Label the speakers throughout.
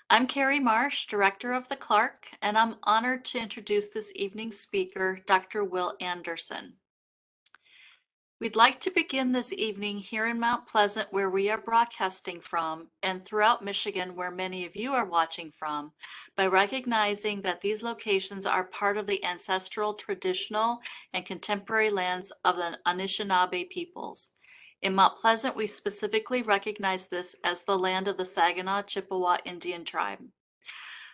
Speaker 1: I'm Carrie Marsh, Director of the Clarke, and I'm honored to introduce this evening's speaker, Dr. Will Anderson. We'd like to begin this evening here in Mount Pleasant, where we are broadcasting from, and throughout Michigan, where many of you are watching from, by recognizing that these locations are part of the ancestral, traditional, and contemporary lands of the Anishinaabe peoples. In Mount Pleasant, we specifically recognize this as the land of the Saginaw Chippewa Indian tribe.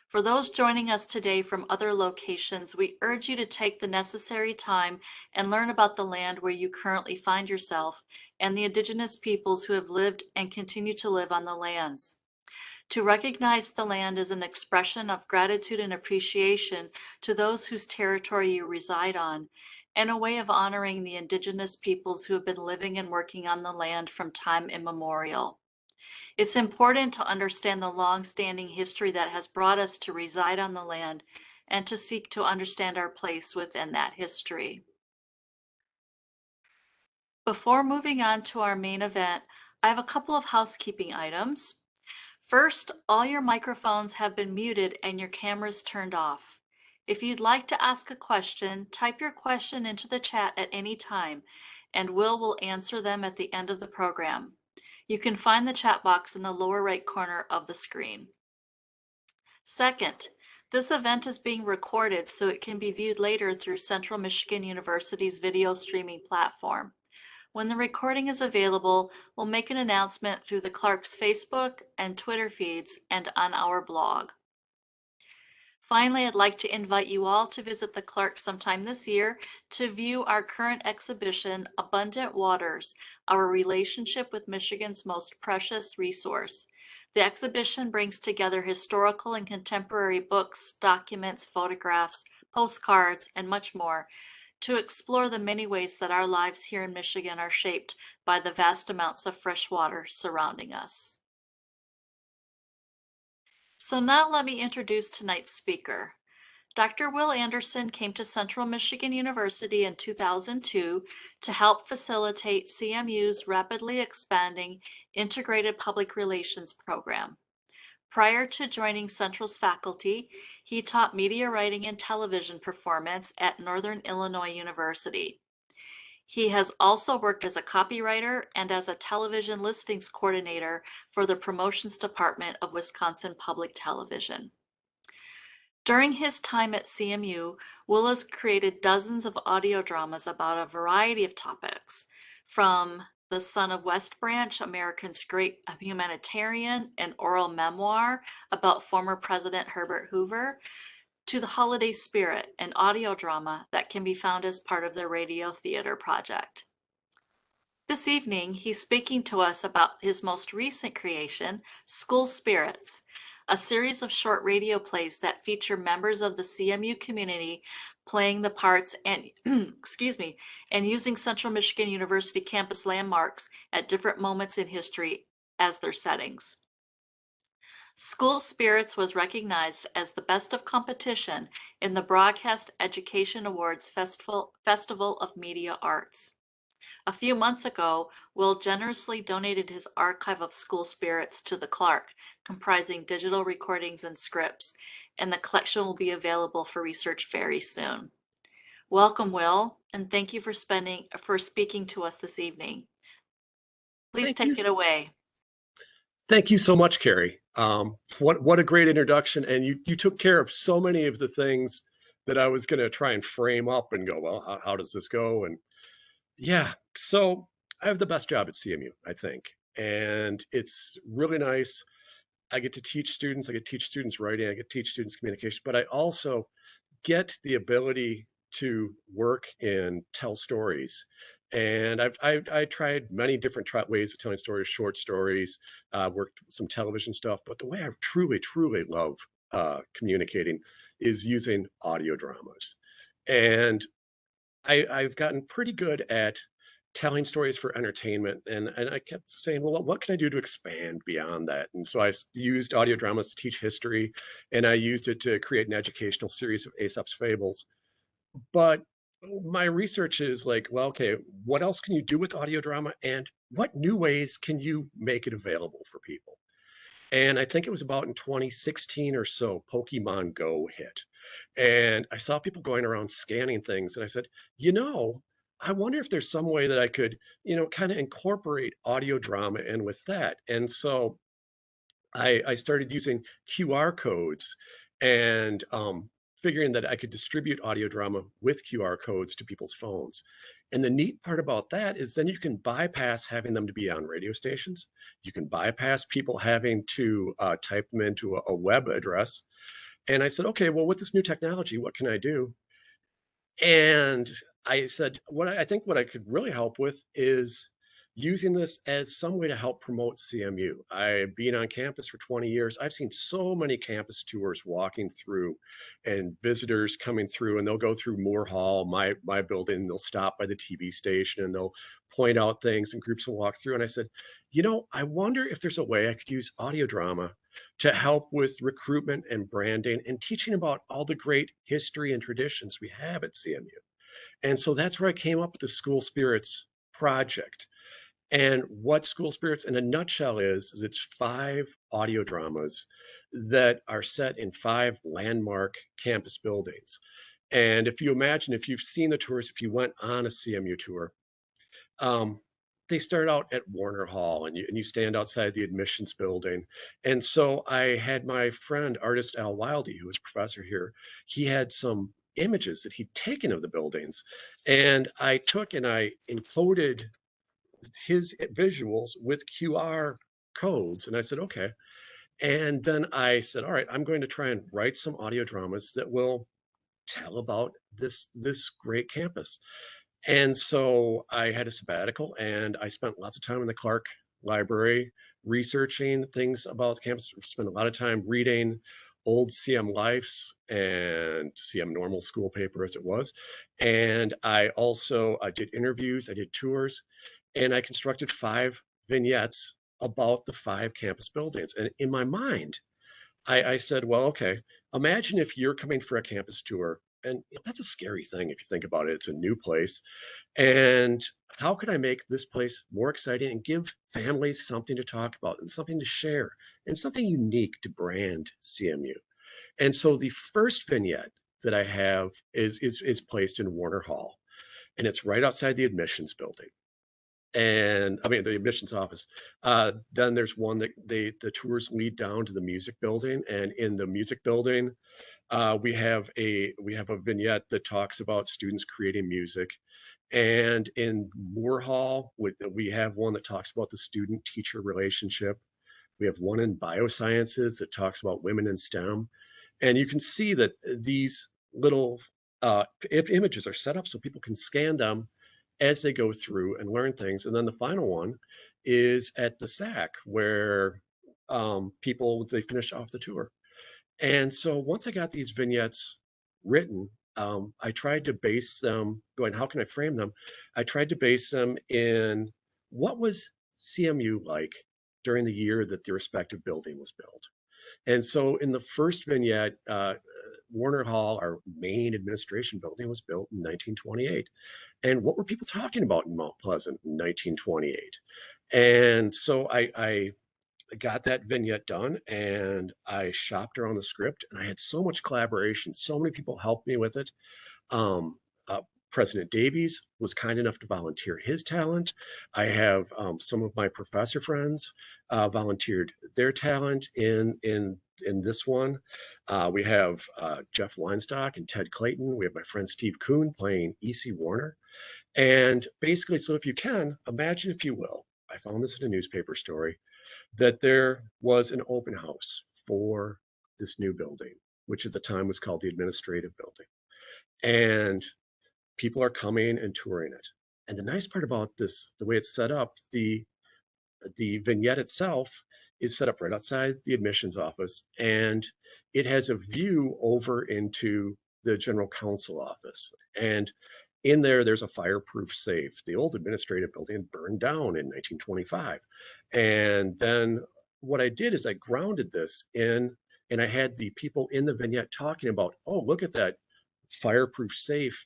Speaker 1: For those joining us today from other locations, we urge you to take the necessary time and learn about the land where you currently find yourself and the Indigenous peoples who have lived and continue to live on the lands. To recognize the land is an expression of gratitude and appreciation to those whose territory you reside on, and a way of honoring the Indigenous peoples who have been living and working on the land from time immemorial. It's important to understand the long-standing history that has brought us to reside on the land and to seek to understand our place within that history. Before moving on to our main event, I have a couple of housekeeping items. First, all your microphones have been muted and your cameras turned off. If you'd like to ask a question, type your question into the chat at any time, and will answer them at the end of the program. You can find the chat box in the lower right corner of the screen. Second, this event is being recorded so it can be viewed later through Central Michigan University's video streaming platform. When the recording is available, we'll make an announcement through the Clarke's Facebook and Twitter feeds and on our blog. Finally, I'd like to invite you all to visit the Clarke sometime this year to view our current exhibition, Abundant Waters, Our Relationship with Michigan's Most Precious Resource. The exhibition brings together historical and contemporary books, documents, photographs, postcards, and much more to explore the many ways that our lives here in Michigan are shaped by the vast amounts of fresh water surrounding us. So now let me introduce tonight's speaker. Dr. Will Anderson came to Central Michigan University in 2002 to help facilitate CMU's rapidly expanding integrated public relations program. Prior to joining Central's faculty, he taught media writing and television performance at Northern Illinois University. He has also worked as a copywriter and as a television listings coordinator for the promotions department of Wisconsin Public Television. During his time at CMU, Will has created dozens of audio dramas about a variety of topics, from The Son of West Branch, America's Great Humanitarian, an oral memoir about former President Herbert Hoover, to The Holiday Spirit, an audio drama that can be found as part of the Radio Theater Project. This evening, he's speaking to us about his most recent creation, School Spirits, a series of short radio plays that feature members of the CMU community playing the parts and, and using Central Michigan University campus landmarks at different moments in history as their settings. School Spirits was recognized as the best of competition in the Broadcast Education Awards Festival of Media Arts. A few months ago, Will generously donated his archive of School Spirits to the Clarke, comprising digital recordings and scripts, and the collection will be available for research very soon. Welcome, Will, and thank you for speaking to us this evening. Please take it away.
Speaker 2: Thank you so much, Carrie. What a great introduction, and you took care of so many of the things that I was going to try and frame up and go, well, how does this go? And yeah, so I have the best job at CMU, I think, and it's really nice. I get to teach students. I get to teach students writing. I get to teach students communication, but I also get the ability to work and tell stories. And I tried many different ways of telling stories, short stories, worked some television stuff. But the way I truly, truly love communicating is using audio dramas. And I've gotten pretty good at telling stories for entertainment. And I kept saying, well, what can I do to expand beyond that? And so I used audio dramas to teach history, and I used it to create an educational series of Aesop's fables. But my research is like, well, okay, what else can you do with audio drama, and what new ways can you make it available for people? And I think it was about in 2016 or so, Pokemon Go hit. And I saw people going around scanning things. And I said, you know, I wonder if there's some way that I could, kind of incorporate audio drama in with that. And so I started using QR codes and figuring that I could distribute audio drama with QR codes to people's phones. And the neat part about that is then you can bypass having them to be on radio stations. You can bypass people having to type them into a web address. And I said, okay, well, with this new technology, what can I do? And I said, I think what I could really help with is using this as some way to help promote CMU. I've been on campus for 20 years. I've seen so many campus tours walking through and visitors coming through, and they'll go through Moore Hall, my building, they'll stop by the TV station and they'll point out things and groups will walk through. And I said, I wonder if there's a way I could use audio drama to help with recruitment and branding and teaching about all the great history and traditions we have at CMU. And so that's where I came up with the School Spirits project. And what School Spirits in a nutshell is it's 5 audio dramas that are set in 5 landmark campus buildings. And if you imagine, if you've seen the tours, if you went on a CMU tour, um, they start out at Warner Hall and you stand outside the admissions building. And so I had my friend, artist Al Wildy, who was a professor here, he had some images that he'd taken of the buildings. And I took and I encoded his visuals with QR codes. And I said, okay. And then I said, all right, I'm going to try and write some audio dramas that will tell about this great campus. And so I had a sabbatical and I spent lots of time in the Clarke Library researching things about the campus. Spent a lot of time reading old CM Lifes and CM Normal School paper as it was. And I did interviews, I did tours, and I constructed 5 vignettes about the 5 campus buildings. And in my mind, I said, well, okay, imagine if you're coming for a campus tour. And that's a scary thing if you think about it. It's a new place. And how could I make this place more exciting and give families something to talk about and something to share and something unique to brand CMU? And so the first vignette that I have is placed in Warner Hall, and it's right outside the admissions building. And I mean the admissions office. Then there's one that the tours lead down to the music building, and in the music building, we have a vignette that talks about students creating music. And in Moore Hall, we have one that talks about the student-teacher relationship. We have one in biosciences that talks about women in STEM. And you can see that these little images are set up so people can scan them as they go through and learn things. And then the final one is at the SAC where they finish off the tour. And so once I got these vignettes written, I tried to base them, going, how can I frame them? I tried to base them in what was CMU like during the year that the respective building was built. And so in the first vignette, Warner Hall, our main administration building, was built in 1928. And what were people talking about in Mount Pleasant in 1928? And so I got that vignette done and I shopped around the script and I had so much collaboration. So many people helped me with it. Um, uh, President Davies was kind enough to volunteer his talent. I have some of my professor friends volunteered their talent in this one. We have Jeff Weinstock and Ted Clayton. We have my friend Steve Kuhn playing E.C. Warner. And basically, so if you can, imagine if you will, I found this in a newspaper story, that there was an open house for this new building, which at the time was called the administrative building. And people are coming and touring it. And the nice part about this, the way it's set up, the vignette itself is set up right outside the admissions office, and it has a view over into the general counsel office. And in there, there's a fireproof safe. The old administrative building burned down in 1925. And then what I did is I grounded this in, and I had the people in the vignette talking about, oh, look at that fireproof safe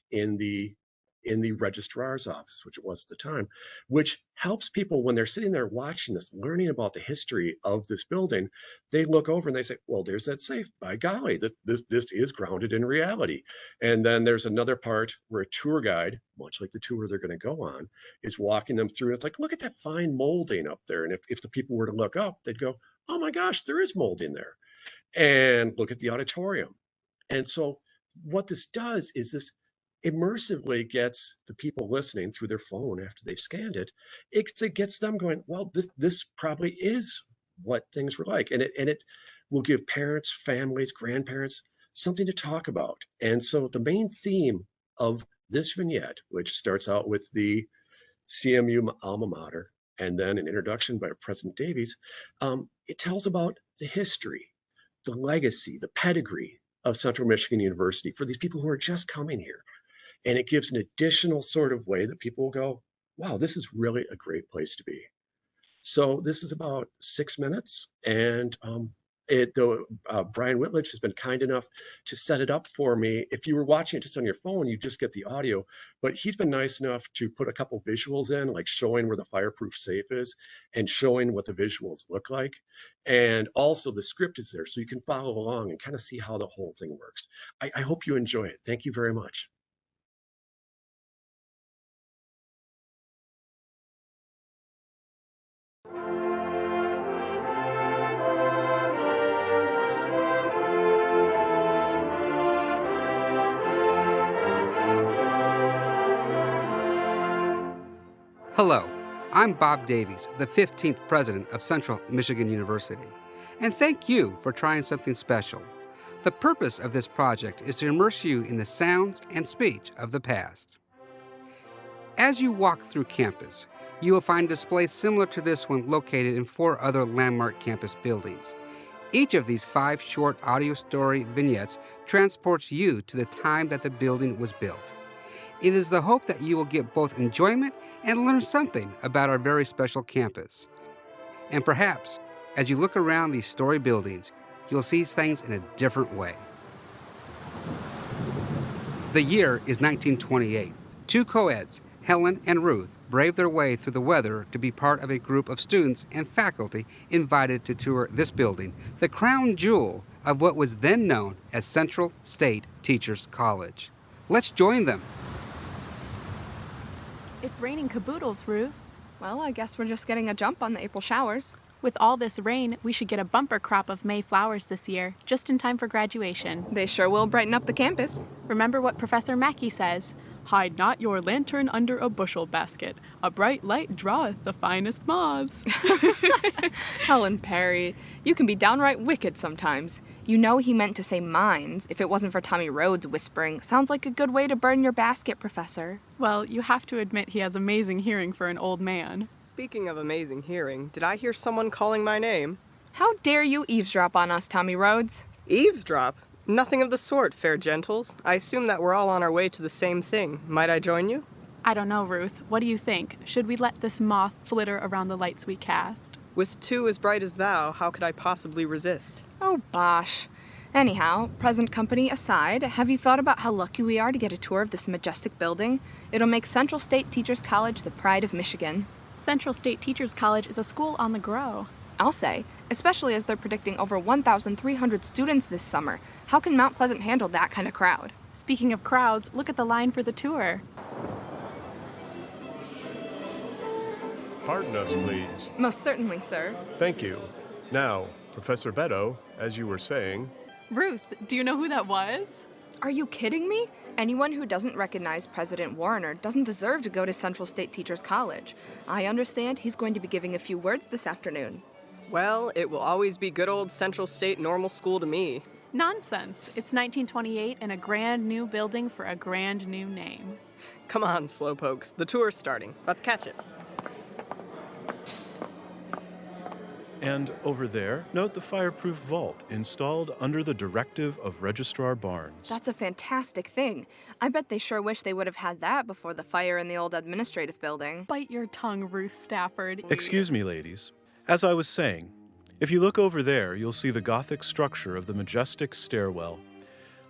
Speaker 2: in the registrar's office, which it was at the time, which helps people when they're sitting there watching this, learning about the history of this building. They look over and they say, well, there's that safe. By golly, this is grounded in reality. And then there's another part where a tour guide, much like the tour they're going to go on, is walking them through. It's like, look at that fine molding up there. And if the people were to look up, they'd go, oh my gosh, there is molding there. And look at the auditorium. And so what this does is this immersively gets the people listening through their phone after they've scanned it. It gets them going, well, this probably is what things were like. And it will give parents, families, grandparents something to talk about. And so the main theme of this vignette, which starts out with the CMU alma mater and then an introduction by President Davies, it tells about the history, the legacy, the pedigree of Central Michigan University for these people who are just coming here. And it gives an additional sort of way that people will go, wow, this is really a great place to be. So this is about 6 minutes, and Brian Whitledge has been kind enough to set it up for me. If you were watching it just on your phone, you just get the audio, but he's been nice enough to put a couple visuals in, like showing where the fireproof safe is and showing what the visuals look like. And also the script is there, so you can follow along and kind of see how the whole thing works. I hope you enjoy it. Thank you very much.
Speaker 3: Hello, I'm Bob Davies, the 15th president of Central Michigan University, and thank you for trying something special. The purpose of this project is to immerse you in the sounds and speech of the past. As you walk through campus, you will find displays similar to this one located in 4 other landmark campus buildings. Each of these 5 short audio story vignettes transports you to the time that the building was built. It is the hope that you will get both enjoyment and learn something about our very special campus. And perhaps, as you look around these story buildings, you'll see things in a different way. The year is 1928. 2 co-eds, Helen and Ruth, braved their way through the weather to be part of a group of students and faculty invited to tour this building, the crown jewel of what was then known as Central State Teachers College. Let's join them.
Speaker 4: It's raining caboodles, Ruth.
Speaker 5: Well, I guess we're just getting a jump on the April showers.
Speaker 4: With all this rain, we should get a bumper crop of May flowers this year, just in time for graduation.
Speaker 5: They sure will brighten up the campus.
Speaker 4: Remember what Professor Mackey says, "Hide not your lantern under a bushel basket. A bright light draweth the finest moths."
Speaker 5: Helen Perry, you can be downright wicked sometimes. You know he meant to say mines. If it wasn't for Tommy Rhodes whispering, sounds like a good way to burn your basket, Professor.
Speaker 4: Well, you have to admit he has amazing hearing for an old man.
Speaker 6: Speaking of amazing hearing, did I hear someone calling my name?
Speaker 5: How dare you eavesdrop on us, Tommy Rhodes?
Speaker 6: Eavesdrop? Nothing of the sort, fair gentles. I assume that we're all on our way to the same thing. Might I join you?
Speaker 4: I don't know, Ruth. What do you think? Should we let this moth flitter around the lights we cast?
Speaker 6: With 2 as bright as thou, how could I possibly resist?
Speaker 5: Oh, bosh. Anyhow, present company aside, have you thought about how lucky we are to get a tour of this majestic building? It'll make Central State Teachers College the pride of Michigan.
Speaker 4: Central State Teachers College is a school on the grow.
Speaker 5: I'll say, especially as they're predicting over 1,300 students this summer. How can Mount Pleasant handle that kind of crowd?
Speaker 4: Speaking of crowds, look at the line for the tour.
Speaker 7: Pardon us, please.
Speaker 5: Most certainly, sir.
Speaker 7: Thank you. Now, Professor Beto, as you were saying...
Speaker 4: Ruth, do you know who that was?
Speaker 5: Are you kidding me? Anyone who doesn't recognize President Warner doesn't deserve to go to Central State Teachers College. I understand he's going to be giving a few words this afternoon.
Speaker 6: Well, it will always be good old Central State Normal School to me.
Speaker 4: Nonsense. It's 1928 and a grand new building for a grand new name.
Speaker 6: Come on, slowpokes. The tour's starting. Let's catch it.
Speaker 7: And over there, note the fireproof vault installed under the directive of Registrar Barnes.
Speaker 5: That's a fantastic thing. I bet they sure wish they would have had that before the fire in the old administrative building.
Speaker 4: Bite your tongue, Ruth Stafford.
Speaker 7: Excuse me, ladies. As I was saying, if you look over there, you'll see the Gothic structure of the majestic stairwell.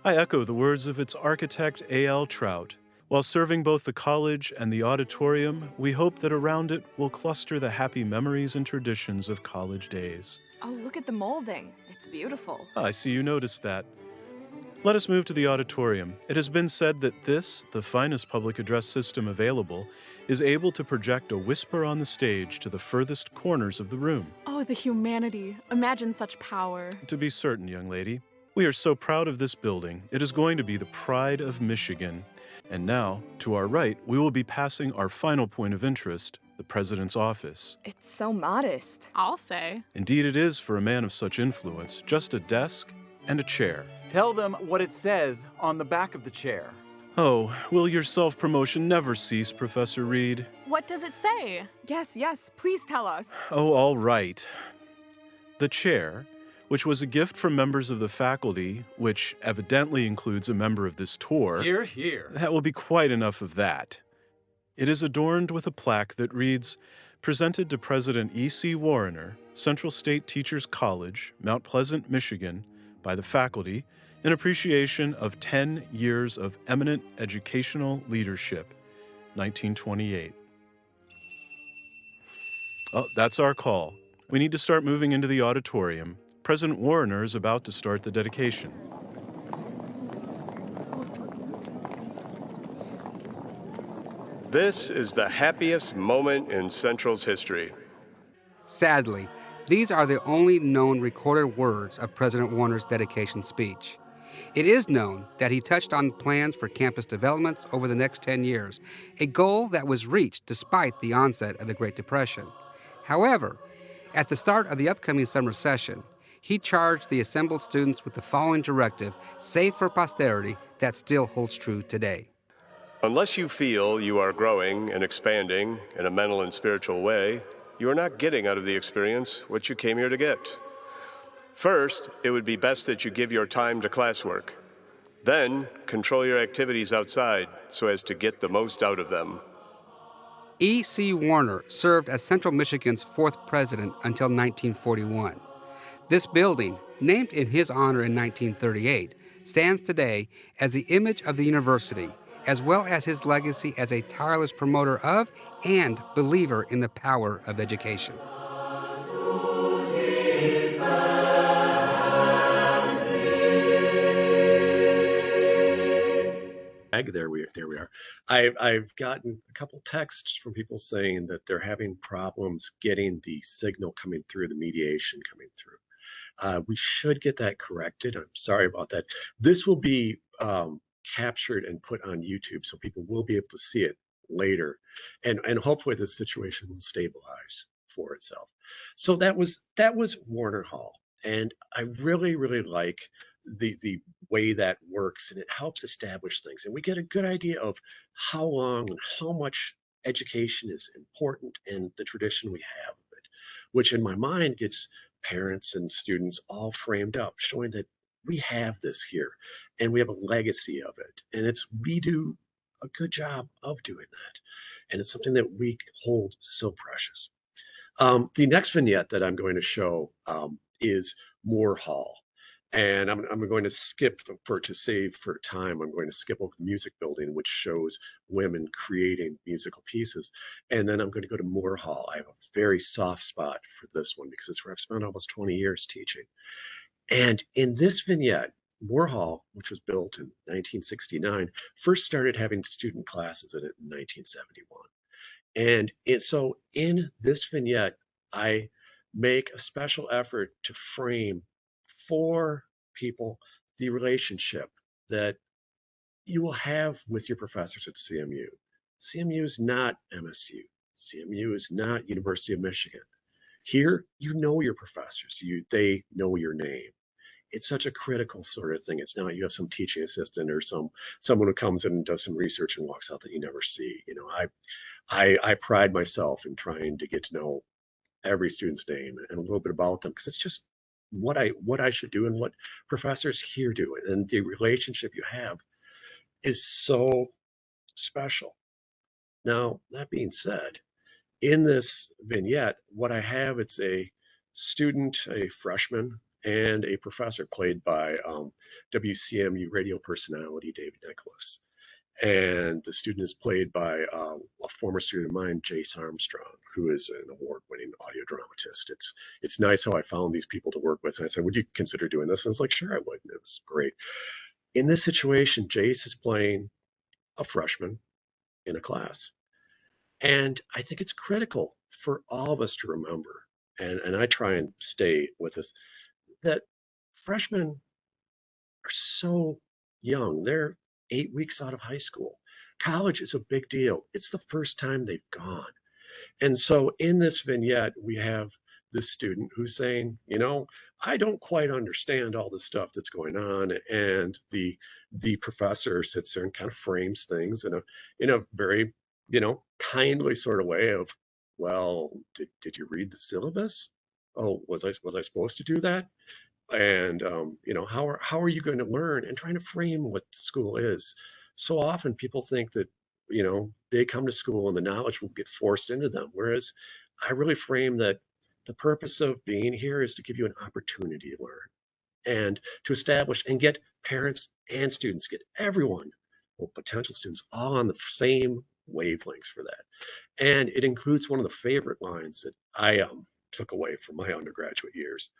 Speaker 7: I echo the words of its architect A.L. Trout. While serving both the college and the auditorium, we hope that around it will cluster the happy memories and traditions of college days.
Speaker 5: Oh, look at the molding. It's beautiful.
Speaker 7: I see you noticed that. Let us move to the auditorium. It has been said that this, the finest public address system available, is able to project a whisper on the stage to the furthest corners of the room.
Speaker 4: Oh, the humanity. Imagine such power.
Speaker 7: To be certain, young lady, we are so proud of this building. It is going to be the pride of Michigan. And now, to our right, we will be passing our final point of interest, the President's office.
Speaker 5: It's so modest.
Speaker 4: I'll say.
Speaker 7: Indeed it is for a man of such influence, just a desk and a chair.
Speaker 8: Tell them what it says on the back of the chair.
Speaker 7: Oh, will your self-promotion never cease, Professor Reed?
Speaker 4: What does it say?
Speaker 5: Yes, please tell us.
Speaker 7: Oh, all right. The chair, which was a gift from members of the faculty, which evidently includes a member of this tour.
Speaker 8: Hear, hear.
Speaker 7: That will be quite enough of that. It is adorned with a plaque that reads, "Presented to President E.C. Warrener, Central State Teachers College, Mount Pleasant, Michigan, by the faculty, in appreciation of 10 years of eminent educational leadership, 1928. Oh, that's our call. We need to start moving into the auditorium. President Warrener is about to start the dedication.
Speaker 9: This is the happiest moment in Central's history.
Speaker 3: Sadly, these are the only known recorded words of President Warner's dedication speech. It is known that he touched on plans for campus developments over the next 10 years, a goal that was reached despite the onset of the Great Depression. However, at the start of the upcoming summer session, he charged the assembled students with the following directive, saved for posterity, that still holds true today.
Speaker 9: Unless you feel you are growing and expanding in a mental and spiritual way, you are not getting out of the experience what you came here to get. First, it would be best that you give your time to classwork. Then, control your activities outside so as to get the most out of them.
Speaker 3: E.C. Warner served as Central Michigan's fourth president until 1941. This building, named in his honor in 1938, stands today as the image of the university, as well as his legacy as a tireless promoter of and believer in the power of education.
Speaker 2: There we are. I've gotten a couple texts from people saying that they're having problems getting the signal coming through, the mediation coming through. We should get that corrected. I'm sorry about that. This will be captured and put on YouTube, so people will be able to see it later, and hopefully the situation will stabilize for itself. So that was Warner Hall, and I really like the way that works, and it helps establish things, and we get a good idea of how long and how much education is important and the tradition we have of it, which in my mind gets parents and students all framed up, showing that we have this here and we have a legacy of it, and we do a good job of doing that, and it's something that we hold so precious. The next vignette that I'm going to show is Moore Hall. And I'm going to skip to save for time. I'm going to skip over the music building, which shows women creating musical pieces. And then I'm going to go to Moore Hall. I have a very soft spot for this one because it's where I've spent almost 20 years teaching. And in this vignette, Moore Hall, which was built in 1969, first started having student classes in it in 1971. And so in this vignette, I make a special effort to frame for people the relationship that you will have with your professors at CMU. CMU is not MSU. CMU is not University of Michigan. Here, you know your professors. They know your name. It's such a critical sort of thing. It's not you have some teaching assistant or someone who comes in and does some research and walks out that you never see. You know, I pride myself in trying to get to know every student's name and a little bit about them, because it's just what I should do and what professors here do. And the relationship you have is so special. Now, that being said, in this vignette, what I have, it's a student, a freshman, and a professor played by WCMU radio personality David Nicholas. And the student is played by a former student of mine, Jace Armstrong, who is an award-winning audio dramatist. It's nice how I found these people to work with. And I said, would you consider doing this? And I was like, sure, I would. And it was great. In this situation, Jace is playing a freshman in a class. And I think it's critical for all of us to remember, and I try and stay with this, that freshmen are so young. They're 8 weeks out of high school. College is a big deal. It's the first time they've gone. And so in this vignette, we have this student who's saying, I don't quite understand all the stuff that's going on. And the professor sits there and kind of frames things in a very, kindly sort of way of, well, did you read the syllabus? Oh, was I supposed to do that? And how are you going to learn, and trying to frame what school is. So often people think that they come to school and the knowledge will get forced into them, whereas I really frame that the purpose of being here is to give you an opportunity to learn and to establish and get parents and students, get everyone, well, potential students, all on the same wavelengths for that. And it includes one of the favorite lines that I took away from my undergraduate years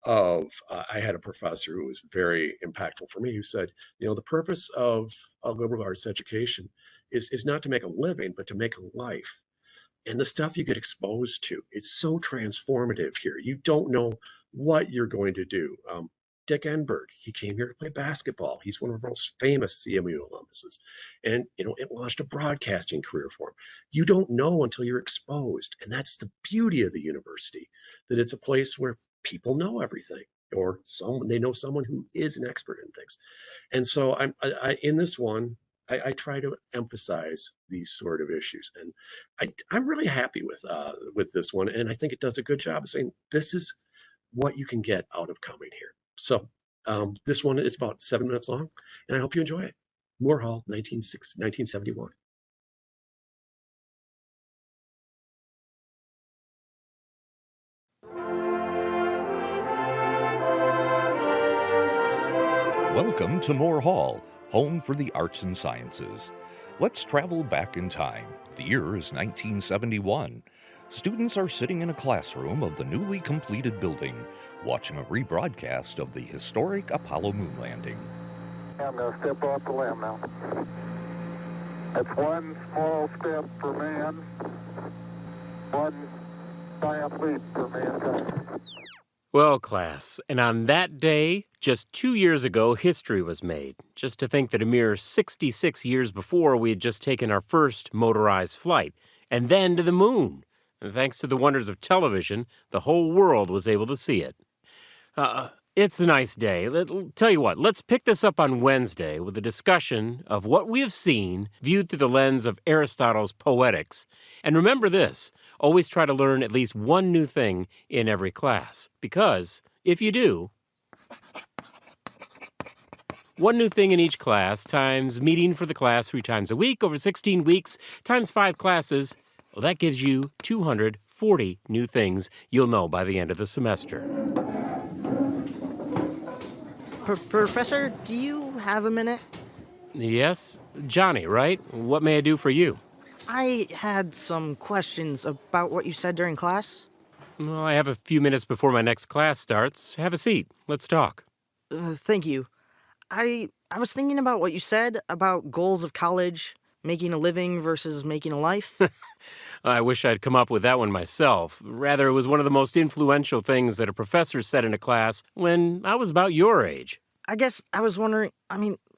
Speaker 2: of I had a professor who was very impactful for me, who said, the purpose of a liberal arts education is not to make a living, but to make a life. And the stuff you get exposed to is so transformative here. You don't know what you're going to do. Dick Enberg, he came here to play basketball. He's one of our most famous CMU alumnuses. And, it launched a broadcasting career for him. You don't know until you're exposed. And that's the beauty of the university, that it's a place where people know everything, or they know someone who is an expert in things. And so I in this one, I try to emphasize these sort of issues. And I'm really happy with this one. And I think it does a good job of saying, this is what you can get out of coming here. So this one is about 7 minutes long, and I hope you enjoy it. Moore Hall, 1971.
Speaker 10: Welcome to Moore Hall, home for the arts and sciences. Let's travel back in time. The year is 1971. Students are sitting in a classroom of the newly completed building, watching a rebroadcast of the historic Apollo moon landing.
Speaker 11: I'm going to step off the limb now. That's one small step for man, one giant leap for mankind.
Speaker 12: Well, class, and on that day, just 2 years ago, history was made. Just to think that a mere 66 years before, we had just taken our first motorized flight, and then to the moon. And thanks to the wonders of television, the whole world was able to see it. It's a nice day. Tell you what, let's pick this up on Wednesday with a discussion of what we have seen viewed through the lens of Aristotle's Poetics. And remember this, always try to learn at least one new thing in every class. Because if you do, one new thing in each class times meeting for the class 3 times a week over 16 weeks times 5 classes, well, that gives you 240 new things you'll know by the end of the semester.
Speaker 13: Professor, do you have a minute?
Speaker 12: Yes? Johnny, right? What may I do for you?
Speaker 13: I had some questions about what you said during class.
Speaker 12: Well, I have a few minutes before my next class starts. Have a seat. Let's talk.
Speaker 13: Thank you. I was thinking about what you said about goals of college, making a living versus making a life.
Speaker 12: I wish I'd come up with that one myself. Rather, it was one of the most influential things that a professor said in a class when I was about your age.
Speaker 13: I guess I was wondering,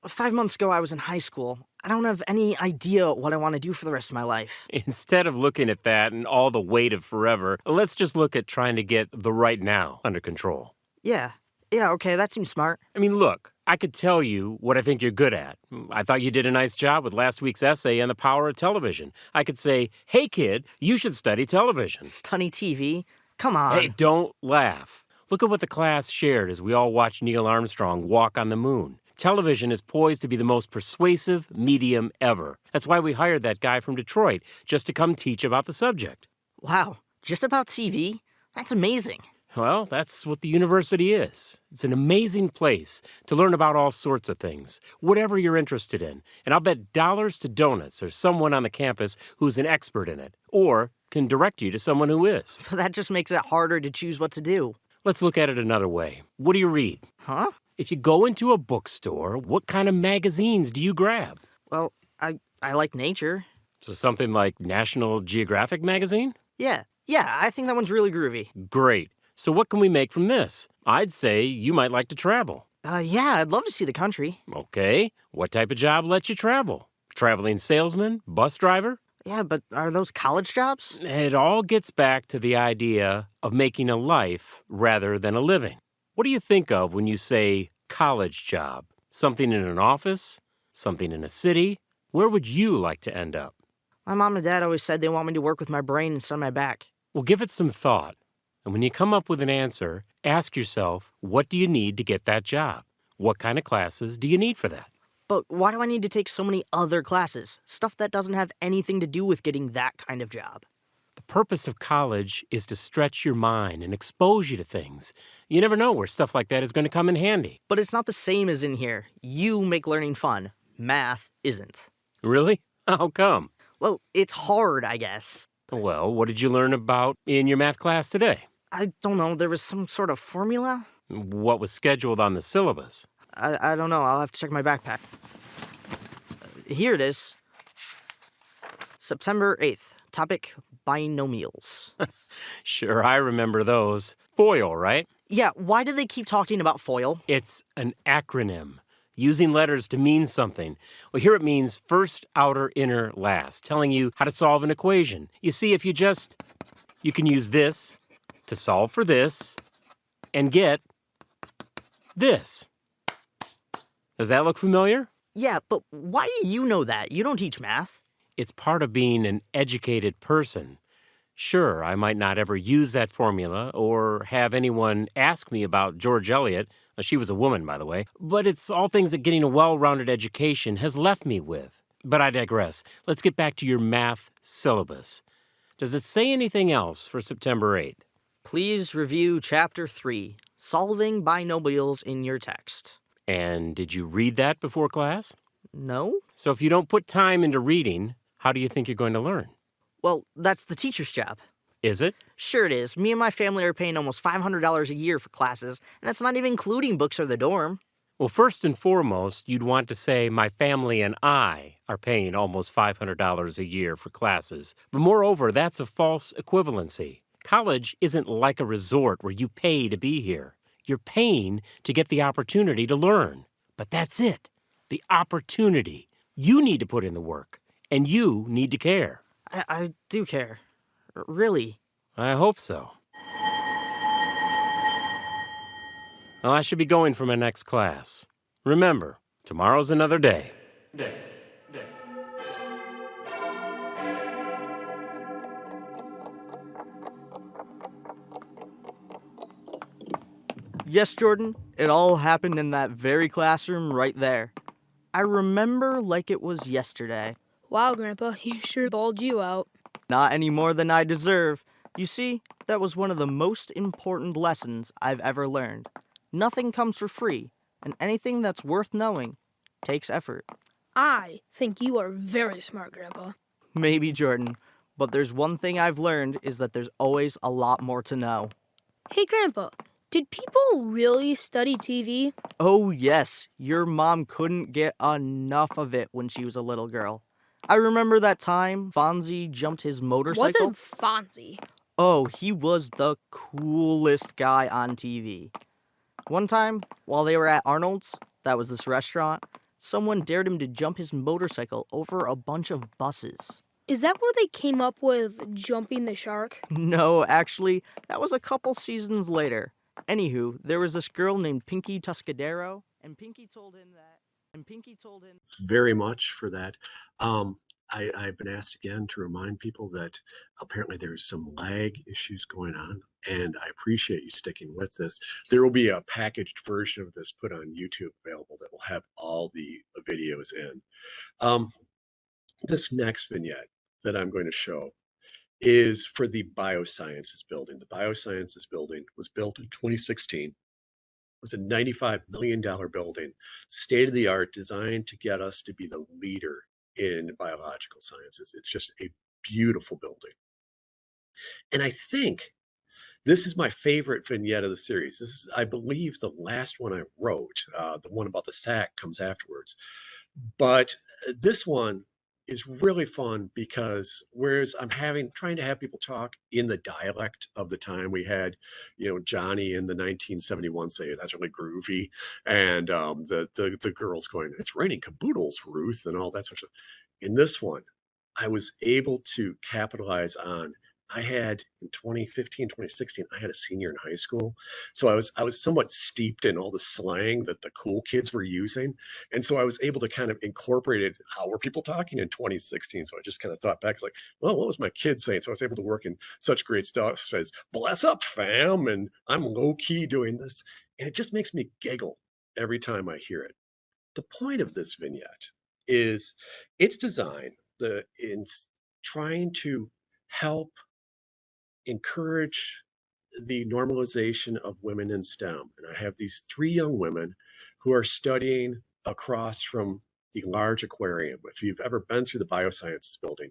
Speaker 13: 5 months ago I was in high school. I don't have any idea what I want to do for the rest of my life.
Speaker 12: Instead of looking at that and all the weight of forever, let's just look at trying to get the right now under control.
Speaker 13: Yeah, okay, that seems smart.
Speaker 12: Look, I could tell you what I think you're good at. I thought you did a nice job with last week's essay on the power of television. I could say, hey, kid, you should study television.
Speaker 13: Study TV? Come on.
Speaker 12: Hey, don't laugh. Look at what the class shared as we all watched Neil Armstrong walk on the moon. Television is poised to be the most persuasive medium ever. That's why we hired that guy from Detroit, just to come teach about the subject.
Speaker 13: Wow, just about TV? That's amazing.
Speaker 12: Well, that's what the university is. It's an amazing place to learn about all sorts of things, whatever you're interested in. And I'll bet dollars to donuts there's someone on the campus who's an expert in it, or can direct you to someone who is.
Speaker 13: That just makes it harder to choose what to do.
Speaker 12: Let's look at it another way. What do you read?
Speaker 13: Huh?
Speaker 12: If you go into a bookstore, what kind of magazines do you grab?
Speaker 13: Well, I like nature.
Speaker 12: So something like National Geographic magazine?
Speaker 13: Yeah, I think that one's really groovy.
Speaker 12: Great. So what can we make from this? I'd say you might like to travel.
Speaker 13: Yeah, I'd love to see the country.
Speaker 12: Okay. What type of job lets you travel? Traveling salesman? Bus driver?
Speaker 13: Yeah, but are those college jobs?
Speaker 12: It all gets back to the idea of making a life rather than a living. What do you think of when you say college job? Something in an office? Something in a city? Where would you like to end up?
Speaker 13: My mom and dad always said they want me to work with my brain instead of my back.
Speaker 12: Well, give it some thought. And when you come up with an answer, ask yourself, what do you need to get that job? What kind of classes do you need for that?
Speaker 13: But why do I need to take so many other classes? Stuff that doesn't have anything to do with getting that kind of job.
Speaker 12: The purpose of college is to stretch your mind and expose you to things. You never know where stuff like that is going to come in handy.
Speaker 13: But it's not the same as in here. You make learning fun. Math isn't.
Speaker 12: Really? How come?
Speaker 13: Well, it's hard, I guess.
Speaker 12: Well, what did you learn about in your math class today?
Speaker 13: I don't know. There was some sort of formula?
Speaker 12: What was scheduled on the syllabus?
Speaker 13: I don't know. I'll have to check my backpack. Here it is. September 8th. Topic, binomials.
Speaker 12: Sure, I remember those. FOIL, right?
Speaker 13: Yeah, why do they keep talking about FOIL?
Speaker 12: It's an acronym, using letters to mean something. Well, here it means first, outer, inner, last, telling you how to solve an equation. You see, if you can use this to solve for this and get this. Does that look familiar?
Speaker 13: Yeah, but why do you know that? You don't teach math.
Speaker 12: It's part of being an educated person. Sure, I might not ever use that formula or have anyone ask me about George Eliot. She was a woman, by the way. But it's all things that getting a well-rounded education has left me with. But I digress. Let's get back to your math syllabus. Does it say anything else for September 8th?
Speaker 13: Please review Chapter 3, Solving Binomials in your text.
Speaker 12: And did you read that before class?
Speaker 13: No.
Speaker 12: So if you don't put time into reading, how do you think you're going to learn?
Speaker 13: Well, that's the teacher's job.
Speaker 12: Is it?
Speaker 13: Sure it is. Me and my family are paying almost $500 a year for classes, and that's not even including books or the dorm.
Speaker 12: Well, first and foremost, you'd want to say my family and I are paying almost $500 a year for classes. But moreover, that's a false equivalency. College isn't like a resort where you pay to be here. You're paying to get the opportunity to learn. But that's it. The opportunity. You need to put in the work, and you need to care.
Speaker 13: I do care. Really.
Speaker 12: I hope so. Well, I should be going for my next class. Remember, tomorrow's another day.
Speaker 13: Yes, Jordan, it all happened in that very classroom right there. I remember like it was yesterday.
Speaker 14: Wow, Grandpa, he sure bawled you out.
Speaker 13: Not any more than I deserve. You see, that was one of the most important lessons I've ever learned. Nothing comes for free, and anything that's worth knowing takes effort.
Speaker 14: I think you are very smart, Grandpa.
Speaker 13: Maybe, Jordan, but there's one thing I've learned is that there's always a lot more to know.
Speaker 14: Hey, Grandpa, did people really study TV?
Speaker 13: Oh, yes. Your mom couldn't get enough of it when she was a little girl. I remember that time Fonzie jumped his motorcycle.
Speaker 14: Wasn't Fonzie?
Speaker 13: Oh, he was the coolest guy on TV. One time, while they were at Arnold's, that was this restaurant, someone dared him to jump his motorcycle over a bunch of buses.
Speaker 14: Is that where they came up with jumping the shark?
Speaker 13: No, actually, that was a couple seasons later. Anywho, there was this girl named Pinky Tuscadero, and Pinky told him
Speaker 2: very much for that. I've been asked again to remind people that apparently there's some lag issues going on, and I appreciate you sticking with this. There will be a packaged version of this put on YouTube available that will have all the videos in. This next vignette that I'm going to show is for the biosciences building. The biosciences building was built in 2016. It was a $95 million building, state of the art, designed to get us to be the leader in biological sciences. It's just a beautiful building. And I think this is my favorite vignette of the series. This is, I believe, the last one I wrote. The one about the sack comes afterwards. But this one is really fun because whereas I'm trying to have people talk in the dialect of the time, we had, Johnny in the 1971 say that's really groovy, and the girls going, it's raining caboodles, Ruth, and all that sort of stuff. In this one, I was able to capitalize on. I had in 2015, 2016, I had a senior in high school. So I was somewhat steeped in all the slang that the cool kids were using. And so I was able to kind of incorporate it. How were people talking in 2016? So I just kind of thought back, it's like, well, what was my kid saying? So I was able to work in such great stuff as bless up, fam. And I'm low key doing this. And it just makes me giggle every time I hear it. The point of this vignette is its design in trying to help encourage the normalization of women in STEM. And I have these three young women who are studying across from the large aquarium. If you've ever been through the biosciences building,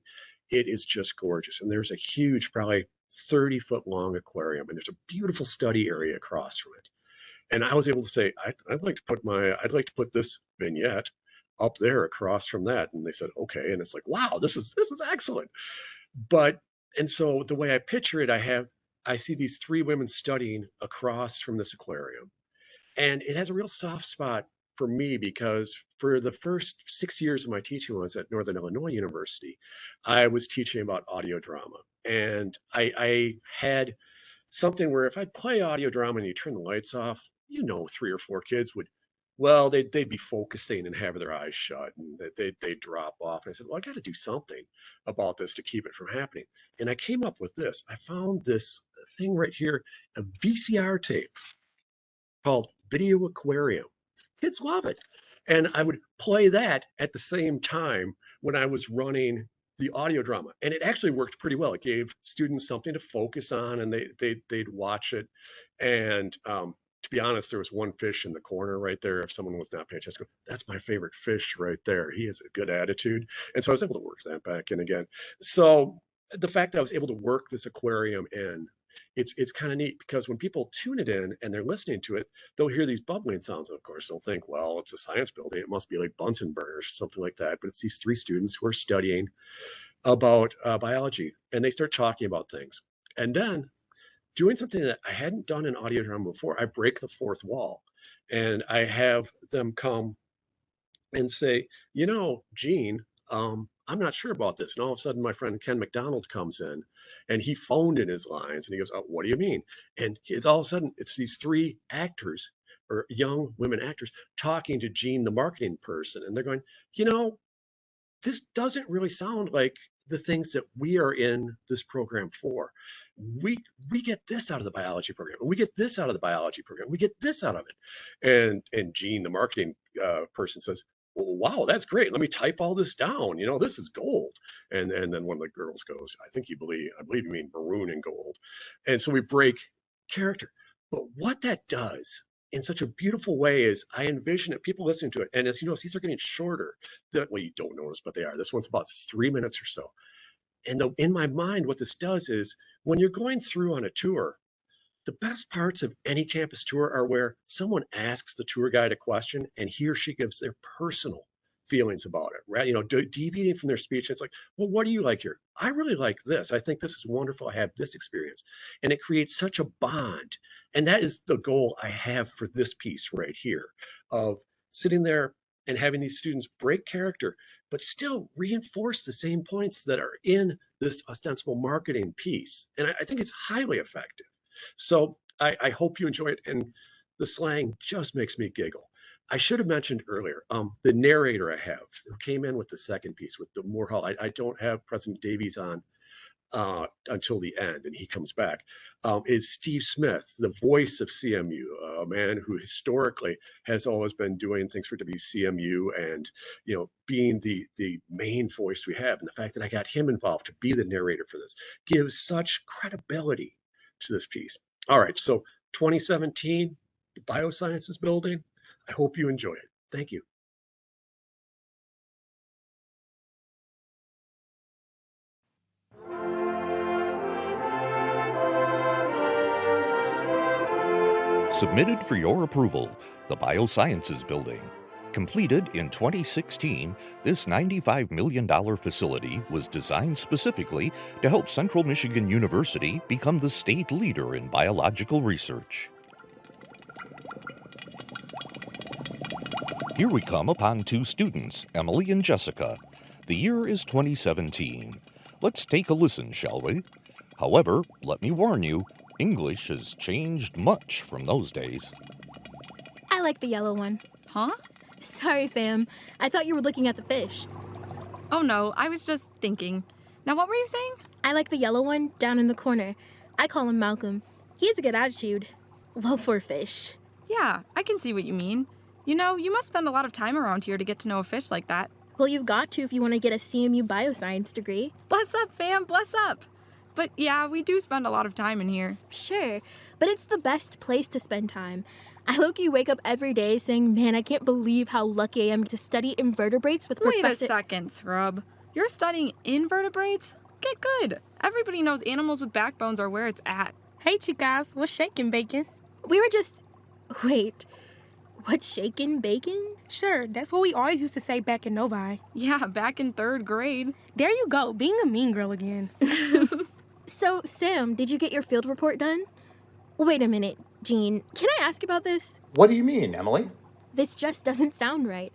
Speaker 2: it is just gorgeous. And there's a huge, probably 30-foot long aquarium, and there's a beautiful study area across from it. And I was able to say, I'd like to put this vignette up there across from that. And they said, okay. And it's like, wow, this is excellent. And so the way I picture it, I see these three women studying across from this aquarium. And it has a real soft spot for me because for the first 6 years of my teaching when I was at Northern Illinois University, I was teaching about audio drama. And I had something where if I play audio drama and you turn the lights off, 3 or 4 kids would, well, they'd be focusing and have their eyes shut, and they'd drop off. And I said, well, I got to do something about this to keep it from happening. And I came up with this. I found this thing right here, a VCR tape called Video Aquarium. Kids love it. And I would play that at the same time when I was running the audio drama. And it actually worked pretty well. It gave students something to focus on, and they'd watch it. And to be honest, there was one fish in the corner right there. If someone was not paying attention, that's my favorite fish right there. He has a good attitude. And so I was able to work that back in again. So the fact that I was able to work this aquarium in, it's kind of neat because when people tune it in and they're listening to it, they'll hear these bubbling sounds. Of course, they'll think, well, it's a science building. It must be like Bunsen burners, something like that. But it's these three students who are studying about biology, and they start talking about things. And then doing something that I hadn't done in audio drama before, I break the fourth wall, and I have them come and say, Gene, I'm not sure about this. And all of a sudden, my friend Ken McDonald comes in, and he phoned in his lines, and he goes, oh, what do you mean? And it's all of a sudden, it's these three actors or young women actors talking to Gene, the marketing person. And they're going, this doesn't really sound like the things that we are in this program for. We get this out of the biology program, and we get this out of the biology program. We get this out of it. And Gene, the marketing person, says, well, wow, that's great. Let me type all this down. This is gold. And then one of the girls goes, I believe you mean maroon and gold. And so we break character. But what that does in such a beautiful way is I envision it, people listening to it. And as you notice, these are getting shorter. Well, you don't notice, but they are. This one's about 3 minutes or so. And in my mind, what this does is when you're going through on a tour, the best parts of any campus tour are where someone asks the tour guide a question and he or she gives their personal feelings about it, right? Deviating from their speech. It's like, well, what do you like here? I really like this. I think this is wonderful. I have this experience. And it creates such a bond. And that is the goal I have for this piece right here of sitting there and having these students break character, but still reinforce the same points that are in this ostensible marketing piece. And I think it's highly effective. So I hope you enjoy it. And the slang just makes me giggle. I should have mentioned earlier, the narrator I have who came in with the second piece with the Moore Hall. I don't have President Davies on until the end, and he comes back, is Steve Smith, the voice of CMU, a man who historically has always been doing things for WCMU and, being the main voice we have. And the fact that I got him involved to be the narrator for this gives such credibility to this piece. All right, so 2017, the Biosciences Building. I hope you enjoy it. Thank you.
Speaker 10: Submitted for your approval, the Biosciences Building. Completed in 2016, this $95 million facility was designed specifically to help Central Michigan University become the state leader in biological research. Here we come upon two students, Emily and Jessica. The year is 2017. Let's take a listen, shall we? However, let me warn you, English has changed much from those days.
Speaker 14: I like the yellow one.
Speaker 15: Huh?
Speaker 14: Sorry, fam. I thought you were looking at the fish.
Speaker 15: Oh no, I was just thinking. Now what were you saying?
Speaker 14: I like the yellow one down in the corner. I call him Malcolm. He has a good attitude. Well, for a fish.
Speaker 15: Yeah, I can see what you mean. You know, you must spend a lot of time around here to get to know a fish like that.
Speaker 14: Well, you've got to if you want to get a CMU bioscience degree.
Speaker 15: Bless up, fam, bless up. But yeah, we do spend a lot of time in here.
Speaker 14: Sure, but it's the best place to spend time. I low-key wake up every day saying, man, I can't believe how lucky I am to study invertebrates with
Speaker 15: Wait a second, scrub. You're studying invertebrates? Get good. Everybody knows animals with backbones are where it's at.
Speaker 16: Hey, chicas, what's shaking, bacon?
Speaker 14: We were just... Wait, what's shaking, bacon?
Speaker 16: Sure, that's what we always used to say back in Novi.
Speaker 15: Yeah, back in 3rd grade.
Speaker 16: There you go, being a mean girl again.
Speaker 14: So, Sam, did you get your field report done? Wait a minute, Jean, can I ask about this?
Speaker 17: What do you mean, Emily?
Speaker 14: This just doesn't sound right.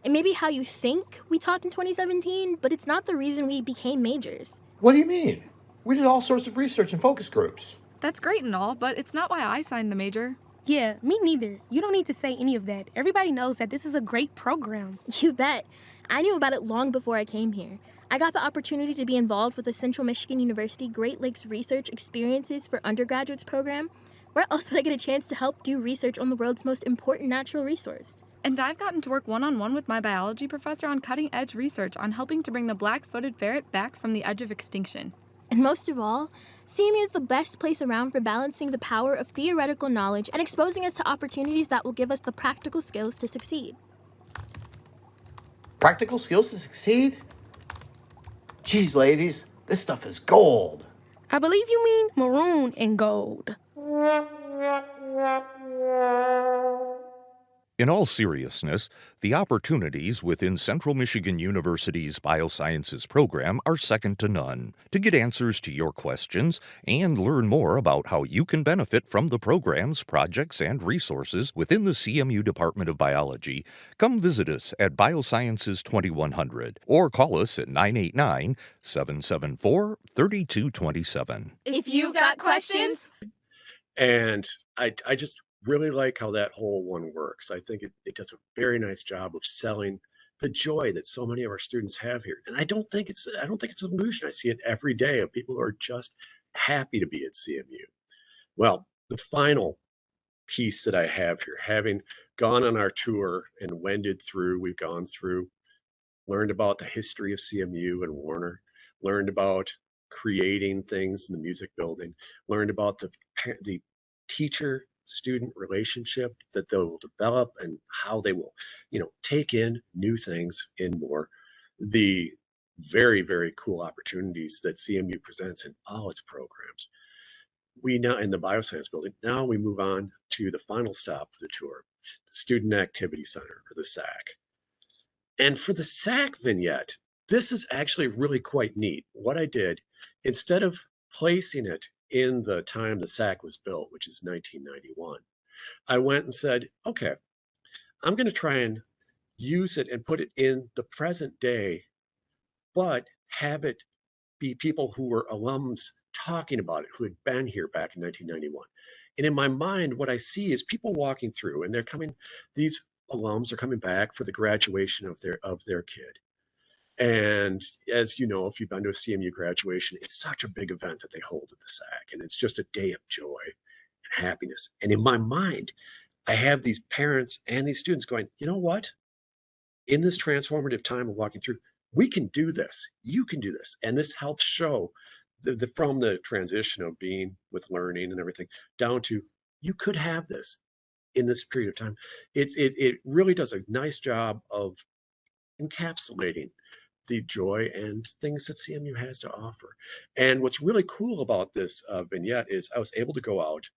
Speaker 14: It may be how you think we taught in 2017, but it's not the reason we became majors.
Speaker 17: What do you mean? We did all sorts of research and focus groups.
Speaker 15: That's great and all, but it's not why I signed the major.
Speaker 16: Yeah, me neither. You don't need to say any of that. Everybody knows that this is a great program.
Speaker 14: You bet. I knew about it long before I came here. I got the opportunity to be involved with the Central Michigan University Great Lakes Research Experiences for Undergraduates program. Where else would I get a chance to help do research on the world's most important natural resource?
Speaker 15: And I've gotten to work one-on-one with my biology professor on cutting-edge research on helping to bring the black-footed ferret back from the edge of extinction.
Speaker 14: And most of all, CMU is the best place around for balancing the power of theoretical knowledge and exposing us to opportunities that will give us the practical skills to succeed.
Speaker 17: Practical skills to succeed? Geez, ladies, this stuff is gold.
Speaker 16: I believe you mean maroon and gold.
Speaker 10: In all seriousness, the opportunities within Central Michigan University's Biosciences program are second to none. To get answers to your questions and learn more about how you can benefit from the program's projects and resources within the CMU Department of Biology, come visit us at Biosciences 2100 or call us at 989-774-3227.
Speaker 5: If you've got questions...
Speaker 2: And I just really like how that whole one works. I think it does a very nice job of selling the joy that so many of our students have here. And I don't think it's an illusion. I see it every day of people who are just happy to be at CMU. Well, the final piece that I have here, having gone on our tour and wended through, we've gone through, learned about the history of CMU and Warner, learned about creating things in the music building, learned about the teacher-student relationship that they will develop and how they will, take in new things in more. The very, very cool opportunities that CMU presents in all its programs. We now, in the Bioscience Building, now we move on to the final stop of the tour, the Student Activity Center, or the SAC. And for the SAC vignette, this is actually really quite neat. What I did, instead of placing it in the time the SAC was built, which is 1991, I went and said, okay, I'm going to try and use it and put it in the present day, but have it be people who were alums talking about it, who had been here back in 1991. And in my mind, what I see is people walking through, and these alums are coming back for the graduation of their kid. And as you know, if you've been to a CMU graduation, it's such a big event that they hold at the SAC, and it's just a day of joy and happiness. And in my mind, I have these parents and these students going, you know what? In this transformative time of walking through, we can do this. You can do this. And this helps show from the transition of being with learning and everything down to you could have this in this period of time. It really does a nice job of encapsulating the joy and things that CMU has to offer. And what's really cool about this vignette is I was able to go out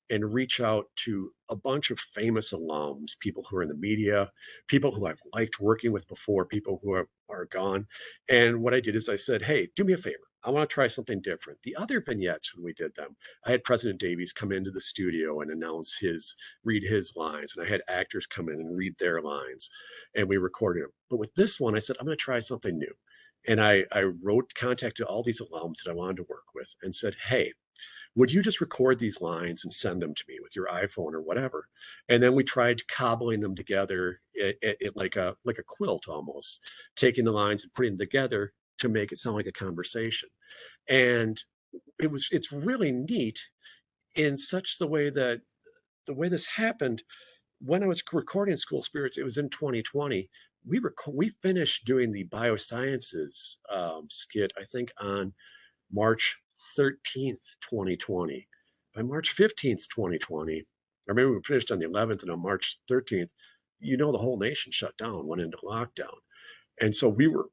Speaker 2: and reach out to a bunch of famous alums, people who are in the media, people who I've liked working with before, people who are gone. And what I did is I said, hey, do me a favor. I want to try something different. The other vignettes, when we did them, I had President Davies come into the studio and read his lines. And I had actors come in and read their lines, and we recorded them. But with this one, I said, I'm going to try something new. And I contacted all these alums that I wanted to work with and said, hey, would you just record these lines and send them to me with your iPhone or whatever? And then we tried cobbling them together like a quilt almost, taking the lines and putting them together to make it sound like a conversation. And it's really neat in such the way this happened. When I was recording School Spirits, it was in 2020. We finished doing the biosciences skit, I think, on March 13th, 2020. By March 15th, 2020, or maybe we finished on the 11th, and on March 13th, the whole nation shut down, went into lockdown. And so we were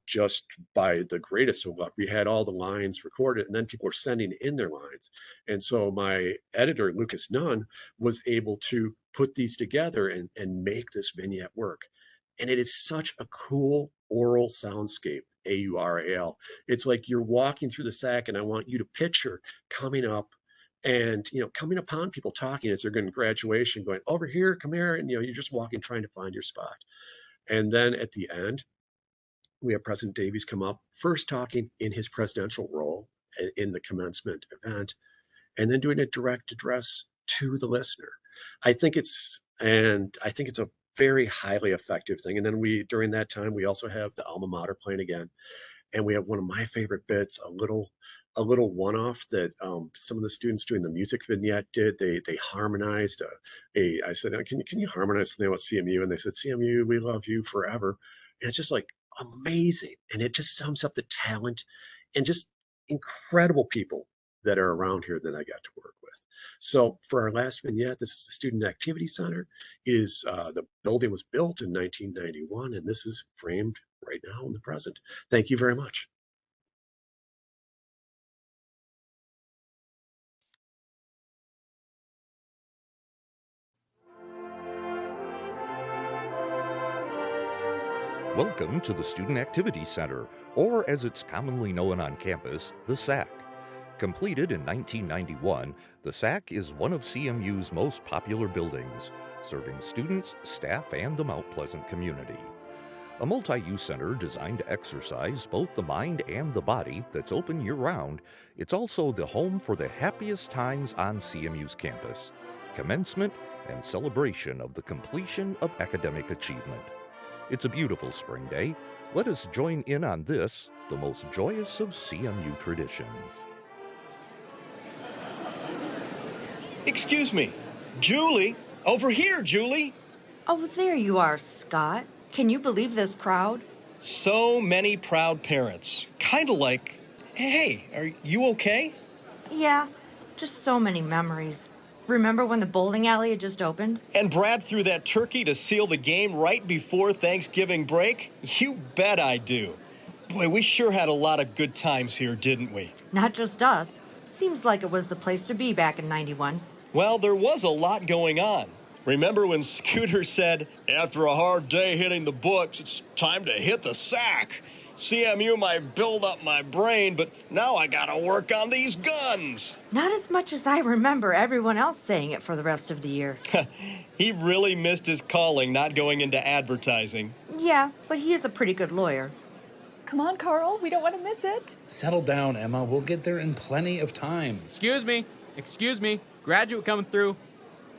Speaker 2: just, by the greatest of luck, we had all the lines recorded, and then people were sending in their lines. And so my editor, Lucas Nunn, was able to put these together and make this vignette work. And it is such a cool oral soundscape, AURAL. It's like you're walking through the SAC, and I want you to picture coming up and, coming upon people talking as they're going to graduation, going, over here, come here. And, you're just walking, trying to find your spot. And then at the end, we have President Davies come up, first talking in his presidential role in the commencement event, and then doing a direct address to the listener. I think it's a very highly effective thing. And then during that time, we also have the alma mater playing again. And we have one of my favorite bits, a little one-off that some of the students doing the music vignette did. They harmonized I said, can you harmonize something about CMU? And they said, CMU, we love you forever. And it's just like amazing. And it just sums up the talent and just incredible people that are around here that I got to work with. So for our last vignette, this is the Student Activity Center. The building was built in 1991, and this is framed right now in the present. Thank you very much.
Speaker 10: Welcome to the Student Activity Center, or as it's commonly known on campus, the SAC. Completed in 1991, the SAC is one of CMU's most popular buildings, serving students, staff, and the Mount Pleasant community. A multi-use center designed to exercise both the mind and the body that's open year-round, it's also the home for the happiest times on CMU's campus, commencement and celebration of the completion of academic achievement. It's a beautiful spring day. Let us join in on this, the most joyous of CMU traditions.
Speaker 18: Excuse me, Julie, over here, Julie.
Speaker 19: Oh, there you are, Scott. Can you believe this crowd?
Speaker 18: So many proud parents. Kind of like, hey, are you okay?
Speaker 19: Yeah, just so many memories. Remember when the bowling alley had just opened?
Speaker 18: And Brad threw that turkey to seal the game right before Thanksgiving break? You bet I do. Boy, we sure had a lot of good times here, didn't we?
Speaker 19: Not just us. Seems like it was the place to be back in '91.
Speaker 18: Well, there was a lot going on. Remember when Scooter said, after a hard day hitting the books, it's time to hit the sack? CMU might build up my brain, but now I gotta work on these guns.
Speaker 19: Not as much as I remember everyone else saying it for the rest of the year.
Speaker 18: He really missed his calling not going into advertising.
Speaker 19: Yeah, but he is a pretty good lawyer.
Speaker 15: Come on, Carl. We don't want to miss it.
Speaker 20: Settle down, Emma. We'll get there in plenty of time.
Speaker 6: Excuse me. Graduate coming through.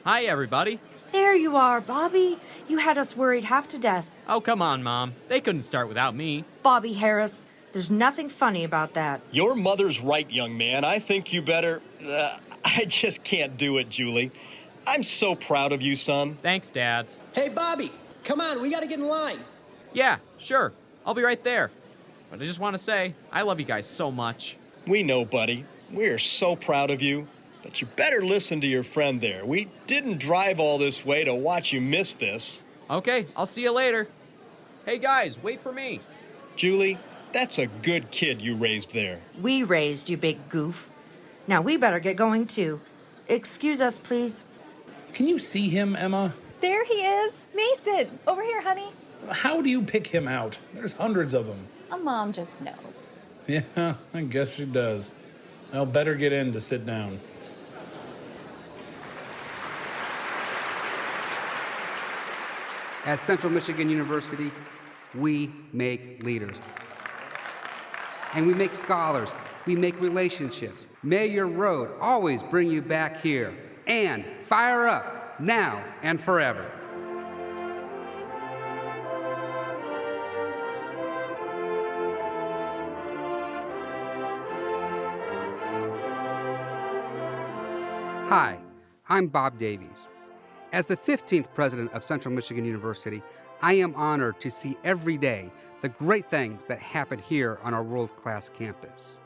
Speaker 6: Hi, everybody.
Speaker 19: There you are, Bobby. You had us worried half to death.
Speaker 21: Oh, come on, Mom. They couldn't start without me.
Speaker 19: Bobby Harris, there's nothing funny about that.
Speaker 18: Your mother's right, young man. I think you better... I just can't do it, Julie. I'm so proud of you, son.
Speaker 21: Thanks, Dad.
Speaker 22: Hey, Bobby, come on, we gotta get in line.
Speaker 21: Yeah, sure. I'll be right there. But I just want to say, I love you guys so much.
Speaker 18: We know, buddy. We're so proud of you. But you better listen to your friend there. We didn't drive all this way to watch you miss this.
Speaker 21: Okay, I'll see you later. Hey, guys, wait for me.
Speaker 18: Julie, that's a good kid you raised there.
Speaker 19: We raised you, big goof. Now we better get going, too. Excuse us, please.
Speaker 20: Can you see him, Emma?
Speaker 23: There he is. Mason, over here, honey.
Speaker 20: How do you pick him out? There's hundreds of them.
Speaker 23: A mom just knows.
Speaker 20: Yeah, I guess she does. I'll better get in to sit down.
Speaker 3: At Central Michigan University, we make leaders. And we make scholars. We make relationships. May your road always bring you back here. And fire up, now and forever. Hi, I'm Bob Davies. As the 15th president of Central Michigan University, I am honored to see every day the great things that happen here on our world-class campus.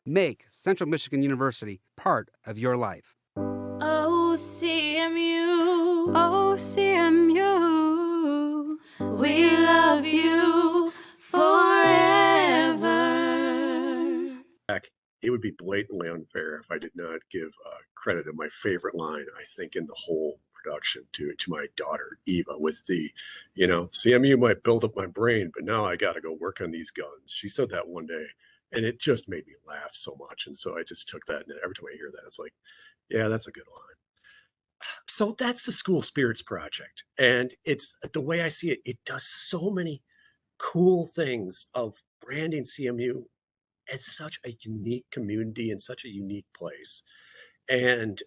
Speaker 3: Make Central Michigan University part of your life.
Speaker 24: Oh, CMU. Oh, CMU. We love you forever.
Speaker 2: It would be blatantly unfair if I did not give credit to my favorite line, I think, in the whole production to my daughter, Eva, with the, CMU might build up my brain, but now I got to go work on these guns. She said that one day, and it just made me laugh so much. And so I just took that, and every time I hear that, it's like, yeah, that's a good line. So that's the School Spirits Project. And it's the way I see it, it does so many cool things of branding CMU as such a unique community and such a unique place. And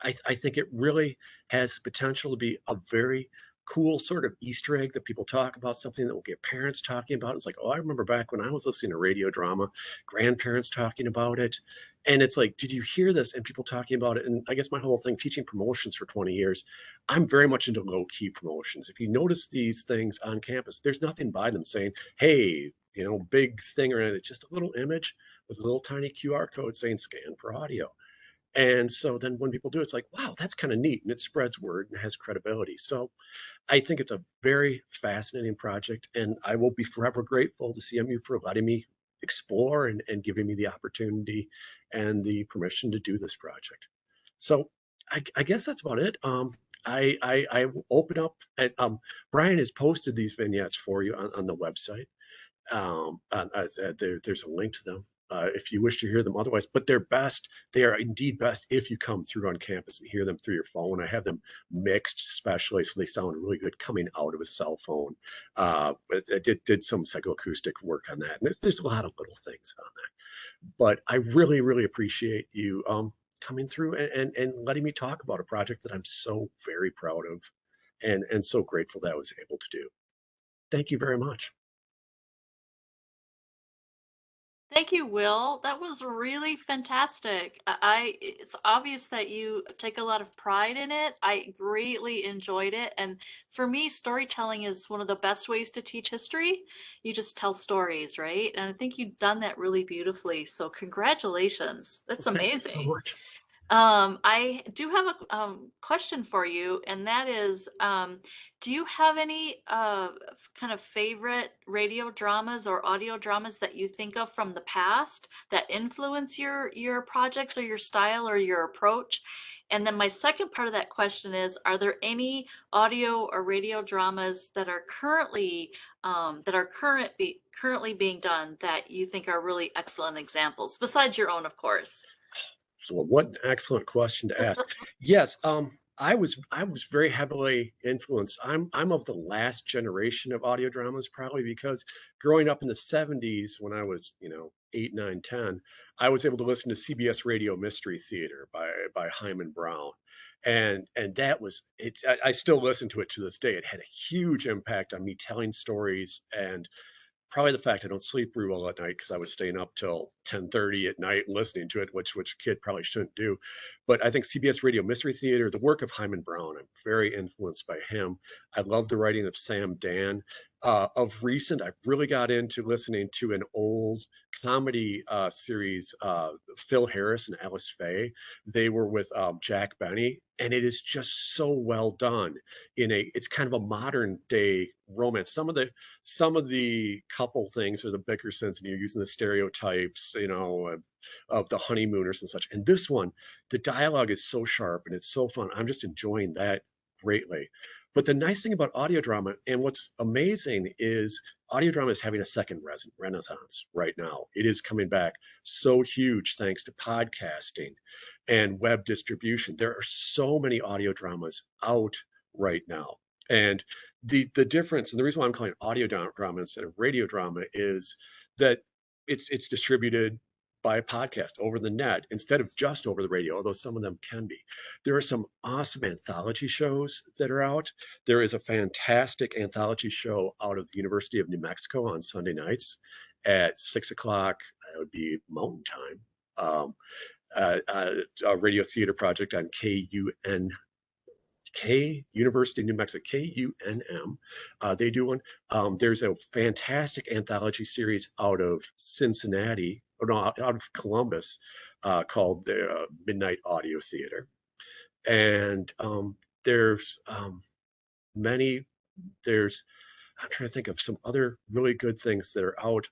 Speaker 2: I think it really has the potential to be a very cool sort of Easter egg that people talk about, something that will get parents talking about. It's like, oh, I remember back when I was listening to radio drama, grandparents talking about it. And it's like, did you hear this? And people talking about it. And I guess my whole thing, teaching promotions for 20 years, I'm very much into low-key promotions. If you notice these things on campus, there's nothing by them saying, hey, big thing or anything. It's just a little image with a little tiny QR code saying scan for audio. And so then when people do, it's like, wow, that's kind of neat. And it spreads word and has credibility. So I think it's a very fascinating project. And I will be forever grateful to CMU for letting me explore and giving me the opportunity and the permission to do this project. So I guess that's about it. I will open up. Brian has posted these vignettes for you on the website. There's a link to them if you wish to hear them otherwise, but they are indeed best if you come through on campus and hear them through your phone. I have them mixed specially so they sound really good coming out of a cell phone. But I did some psychoacoustic work on that, and there's a lot of little things on that. But I really, really appreciate you coming through and letting me talk about a project that I'm so very proud of and so grateful that I was able to do. Thank you very much.
Speaker 1: Thank you, Will. That was really fantastic. It's obvious that you take a lot of pride in it. I greatly enjoyed it. And for me, storytelling is one of the best ways to teach history. You just tell stories, right? And I think you've done that really beautifully. So congratulations. That's amazing.
Speaker 2: Thank you so much.
Speaker 1: I do have a question for you, and that is, do you have any kind of favorite radio dramas or audio dramas that you think of from the past that influence your projects or your style or your approach? And then my second part of that question is, are there any audio or radio dramas that are currently being done that you think are really excellent examples, besides your own, of course?
Speaker 2: So what an excellent question to ask. Yes, I was very heavily influenced. I'm of the last generation of audio dramas, probably because growing up in the 70s when I was, 8, 9, 10, I was able to listen to CBS Radio Mystery Theater by Hyman Brown. And that was it. I still listen to it to this day. It had a huge impact on me telling stories, and probably the fact I don't sleep very well at night because I was staying up till 10:30 at night and listening to it, which a kid probably shouldn't do. But I think CBS Radio Mystery Theater, the work of Hyman Brown, I'm very influenced by him. I love the writing of Sam Dan. Of recent, I've really got into listening to an old comedy series, Phil Harris and Alice Faye. They were with Jack Benny, and it is just so well done. It's kind of a modern day romance. Some of the couple things are the Bickersons, and you're using the stereotypes, of the honeymooners and such. And this one, the dialogue is so sharp and it's so fun. I'm just enjoying that greatly. But the nice thing about audio drama, and what's amazing, is audio drama is having a second renaissance right now. It is coming back so huge thanks to podcasting and web distribution. There are so many audio dramas out right now. And the difference, and the reason why I'm calling it audio drama instead of radio drama, is that it's distributed by a podcast over the net instead of just over the radio, although some of them can be. There are some awesome anthology shows that are out. There is a fantastic anthology show out of the University of New Mexico on Sunday nights at 6 o'clock. That would be Mountain Time. A radio theater project on University of New Mexico, KUNM. They do one. There's a fantastic anthology series out of Cincinnati, or no, out of Columbus, called the Midnight Audio Theater. And there's many. I'm trying to think of some other really good things that are out.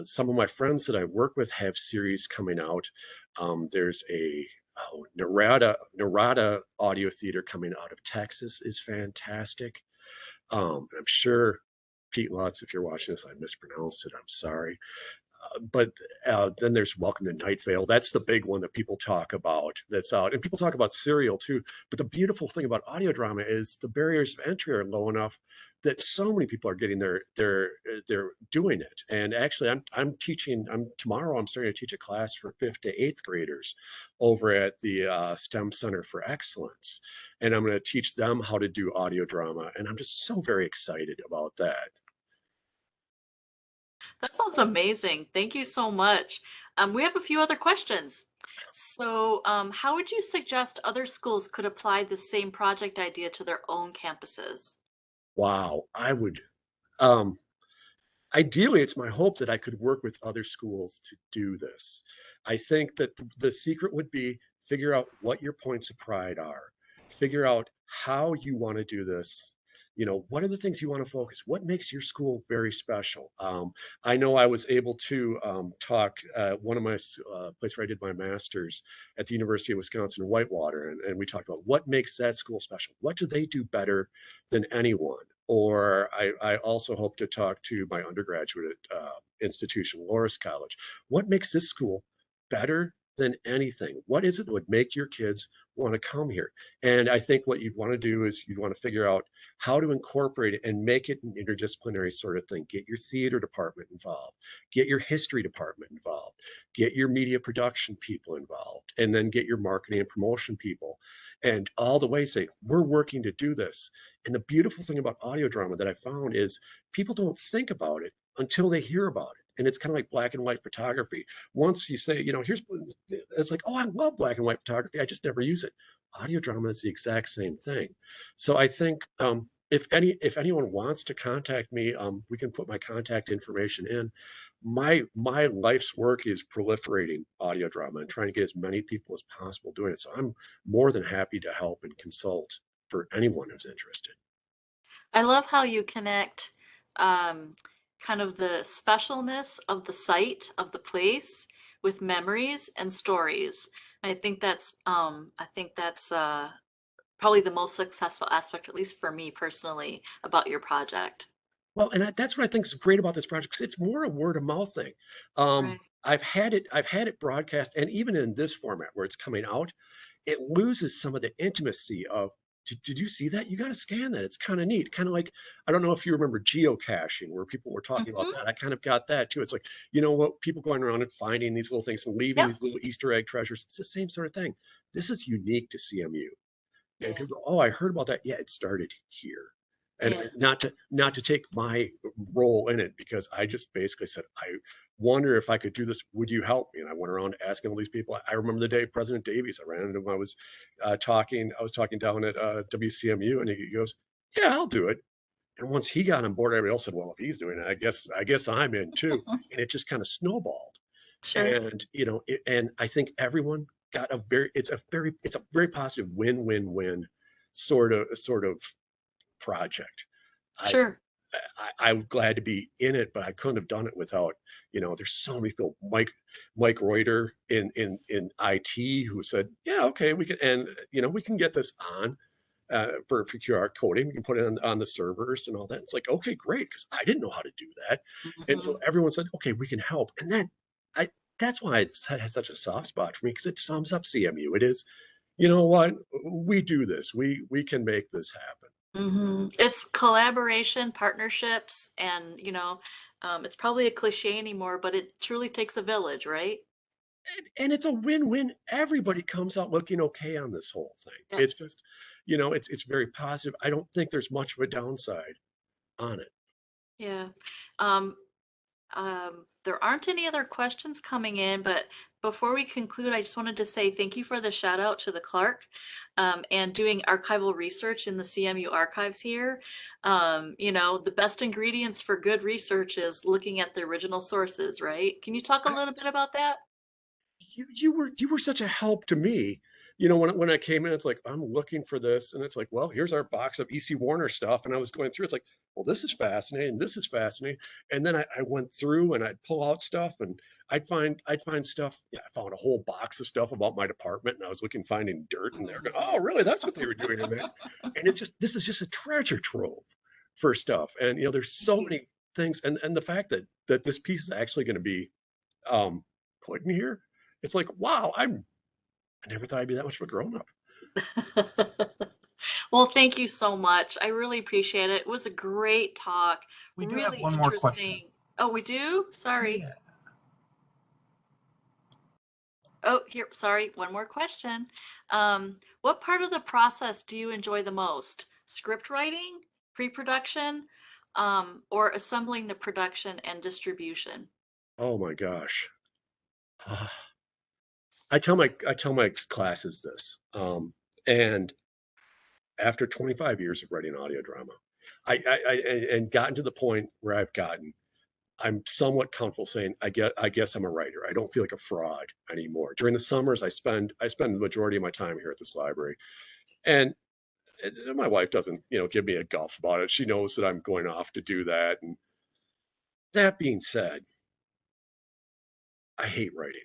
Speaker 2: Some of my friends that I work with have series coming out. There's a Narada Audio Theater coming out of Texas is fantastic. I'm sure, Pete Lutz, if you're watching this, I mispronounced it. I'm sorry. But then there's Welcome to Night Vale. That's the big one that people talk about that's out. And people talk about serial too. But the beautiful thing about audio drama is the barriers of entry are low enough that so many people are getting they're doing it. And actually, tomorrow I'm starting to teach a class for 5th to 8th graders over at the STEM Center for Excellence. And I'm going to teach them how to do audio drama. And I'm just so very excited about that.
Speaker 1: That sounds amazing. Thank you so much. We have a few other questions. So how would you suggest other schools could apply the same project idea to their own campuses?
Speaker 2: Wow, I would. Ideally, it's my hope that I could work with other schools to do this. I think that the secret would be figure out what your points of pride are, figure out how you want to do this. What are the things you want to focus? What makes your school very special? I know I was able to talk one of my place where I did my master's at the University of Wisconsin in Whitewater, and we talked about what makes that school special. What do they do better than anyone? Or I also hope to talk to my undergraduate institution, Loras College. What makes this school better than anything? What is it that would make your kids want to come here? And I think what you'd want to do is you'd want to figure out how to incorporate it and make it an interdisciplinary sort of thing. Get your theater department involved, get your history department involved, get your media production people involved, and then get your marketing and promotion people. And all the way say, we're working to do this. And the beautiful thing about audio drama that I found is people don't think about it until they hear about it. And it's kind of like black and white photography. Once you say, it's like, oh, I love black and white photography. I just never use it. Audio drama is the exact same thing. So I think if anyone wants to contact me, we can put my contact information in. My life's work is proliferating audio drama and trying to get as many people as possible doing it. So I'm more than happy to help and consult for anyone who's interested.
Speaker 1: I love how you connect kind of the specialness of the site, of the place, with memories and stories. I think that's probably the most successful aspect, at least for me personally, about your project.
Speaker 2: Well, and that's what I think is great about this project, 'cause it's more a word of mouth thing.
Speaker 1: Right.
Speaker 2: I've had it broadcast, and even in this format where it's coming out, it loses some of the intimacy of did you see that? You got to scan that. It's kind of neat. Kind of like, I don't know if you remember geocaching, where people were talking about that. I kind of got that too. It's like, you know what, people going around and finding these little things and leaving these little Easter egg treasures. It's the same sort of thing. This is unique to CMU. And people go, oh, I heard about that. Yeah, it started here. And not to take my role in it, because I just basically said, I wonder if I could do this. Would you help me? And I went around asking all these people. I remember the day President Davies, I ran into him. I was talking down at WCMU, and he goes, yeah, I'll do it. And once he got on board, everybody else said, well, if he's doing it, I guess I'm in too. And it just kind of snowballed.
Speaker 1: Sure.
Speaker 2: And, you know, and I think everyone got it's a very positive win-win-win sort of project.
Speaker 1: Sure.
Speaker 2: I'm glad to be in it, but I couldn't have done it without, you know, there's so many people, Mike Reuter in IT, who said, yeah, okay, we can, and, you know, we can get this on for QR coding. We can put it on the servers and all that. It's like, okay, great, because I didn't know how to do that. And so everyone said, okay, we can help. And then that's why it has such a soft spot for me, because it sums up CMU. It is, you know what, we do this. We can make this happen.
Speaker 1: It's collaboration, partnerships, and, you know, it's probably a cliche anymore, but it truly takes a village, right?
Speaker 2: And it's a win-win. Everybody comes out looking okay on this whole thing. It's just, you know, it's very positive. I don't think there's much of a downside on it.
Speaker 1: Yeah. There aren't any other questions coming in, but before we conclude, I just wanted to say thank you for the shout out to the Clarke and doing archival research in the CMU archives here. You know, the best ingredients for good research is looking at the original sources, right? Can you talk a little bit about that?
Speaker 2: You were such a help to me. You know, when I came in, it's like, I'm looking for this, and it's like, well, here's our box of EC Warner stuff. And I was going through, it's like, well, this is fascinating, this is fascinating. And then I went through and I'd pull out stuff, and I'd find stuff. Yeah, I found a whole box of stuff about my department, and I was finding dirt in there, going, oh, really? That's what they were doing in there. And this is just a treasure trove for stuff. And, you know, there's so many things. And the fact that this piece is actually going to be put in here, it's like, wow, I never thought I'd be that much of a grown-up.
Speaker 1: Well, thank you so much. I really appreciate it. It was a great talk.
Speaker 4: We do
Speaker 1: really
Speaker 4: have one more question.
Speaker 1: interesting. Oh, we do? Sorry.
Speaker 4: Yeah.
Speaker 1: Oh, here, sorry, one more question. What part of the process do you enjoy the most? Script writing, pre-production, or assembling the production and distribution?
Speaker 2: Oh my gosh. I tell my classes this, and after 25 years of writing audio drama, I and gotten to the point where I've gotten, I'm somewhat comfortable saying, I guess I'm a writer. I don't feel like a fraud anymore. During the summers, I spend the majority of my time here at this library, and my wife doesn't, you know, give me a guff about it. She knows that I'm going off to do that. And that being said, I hate writing.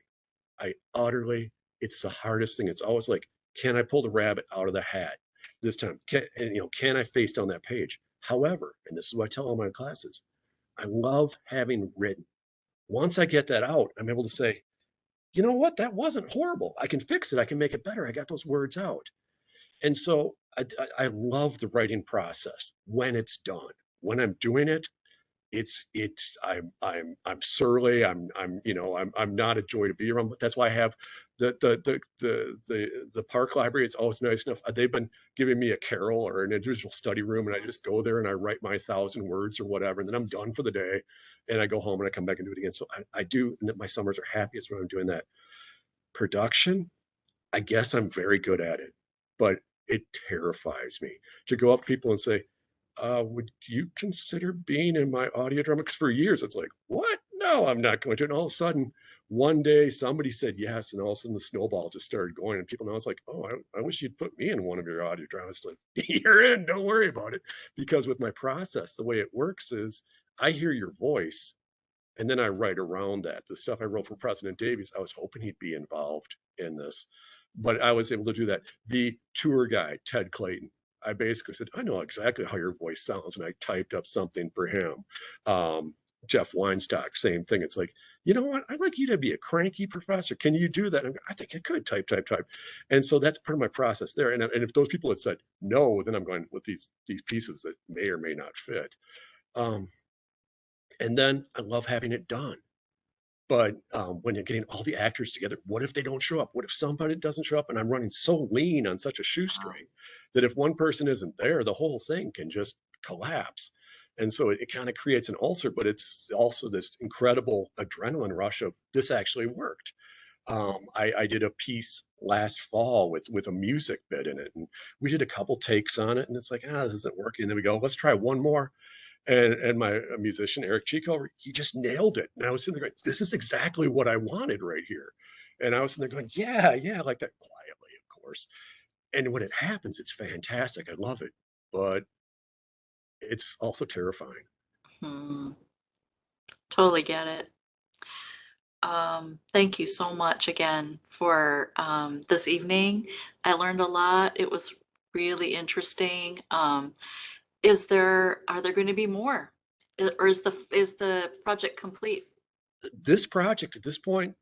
Speaker 2: It's the hardest thing. It's always like, can I pull the rabbit out of the hat this time? Can I face down that page? However, and this is what I tell all my classes, I love having written. Once I get that out, I'm able to say, you know what, that wasn't horrible. I can fix it. I can make it better. I got those words out. And so I love the writing process when it's done. When I'm doing it, I'm surly. I'm not a joy to be around. But that's why I have the park library. It's always nice enough. They've been giving me a carrel or an individual study room, and I just go there and I write my 1,000 words or whatever, and then I'm done for the day, and I go home and I come back and do it again. So I do. And my summers are happiest when I'm doing that. Production, I guess I'm very good at it, but it terrifies me to go up to people and say, would you consider being in my audio drama? Because for years it's like, what? No, I'm not going to. And all of a sudden, one day somebody said yes, and all of a sudden the snowball just started going, and people now it's like, oh, I wish you'd put me in one of your audio dramas. Like, you're in, don't worry about it. Because with my process, the way it works is I hear your voice, and then I write around that. The stuff I wrote for President Davies, I was hoping he'd be involved in this, but I was able to do that. The tour guide, Ted Clayton, I basically said, I know exactly how your voice sounds, and I typed up something for him. Jeff Weinstock, same thing. It's like, you know what? I'd like you to be a cranky professor. Can you do that? I think I could type. And so that's part of my process there. And if those people had said no, then I'm going with these pieces that may or may not fit. And then I love having it done. But when you're getting all the actors together, what if they don't show up? What if somebody doesn't show up? And I'm running so lean on such a shoestring that if one person isn't there, the whole thing can just collapse. And so it kind of creates an ulcer, but it's also this incredible adrenaline rush of this actually worked. I did a piece last fall with a music bit in it, and we did a couple takes on it, and it's like, this isn't working. And then we go, let's try one more. And my musician, Eric Chico, he just nailed it. And I was sitting there going, this is exactly what I wanted right here. And I was sitting there going, yeah, like that quietly, of course. And when it happens, it's fantastic. I love it. But it's also terrifying.
Speaker 1: Totally get it. Thank you so much again for this evening. I learned a lot. It was really interesting. Are there going to be more? Or is the project complete?
Speaker 2: This project at this point,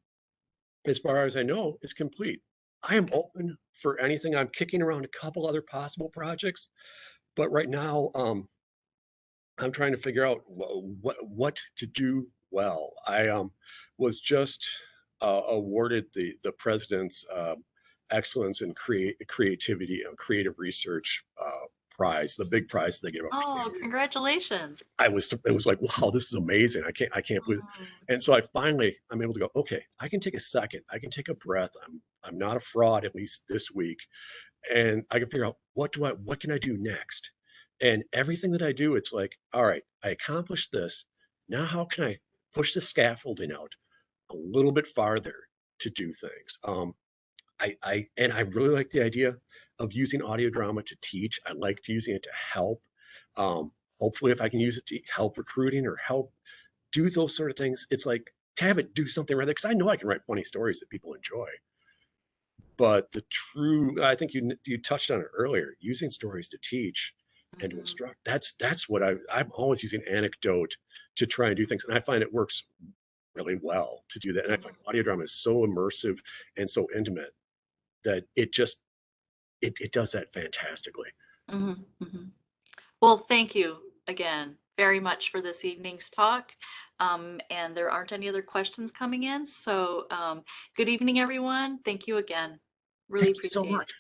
Speaker 2: as far as I know, is complete. I am open for anything. I'm kicking around a couple other possible projects, but right now, I'm trying to figure out what to do well. I was just awarded the president's excellence in creativity and creative research prize, the big prize they give out.
Speaker 1: Oh, congratulations.
Speaker 2: It was like, wow, this is amazing. I can't believe it. And so I'm able to go, okay, I can take a second. I can take a breath. I'm not a fraud, at least this week. And I can figure out what can I do next? And everything that I do, it's like, all right, I accomplished this. Now how can I push the scaffolding out a little bit farther to do things? I really like the idea of using audio drama to teach. I liked using it to help. Hopefully, if I can use it to help recruiting or help do those sort of things, it's like to have it do something right there. Because I know I can write funny stories that people enjoy. But I think you touched on it earlier, using stories to teach and to instruct. That's what I'm always using anecdote to try and do things. And I find it works really well to do that. And I find audio drama is so immersive and so intimate that it does that fantastically.
Speaker 1: Well, thank you again very much for this evening's talk. And there aren't any other questions coming in. So good evening, everyone. Thank you again. Really appreciate it.
Speaker 2: Thank you so much.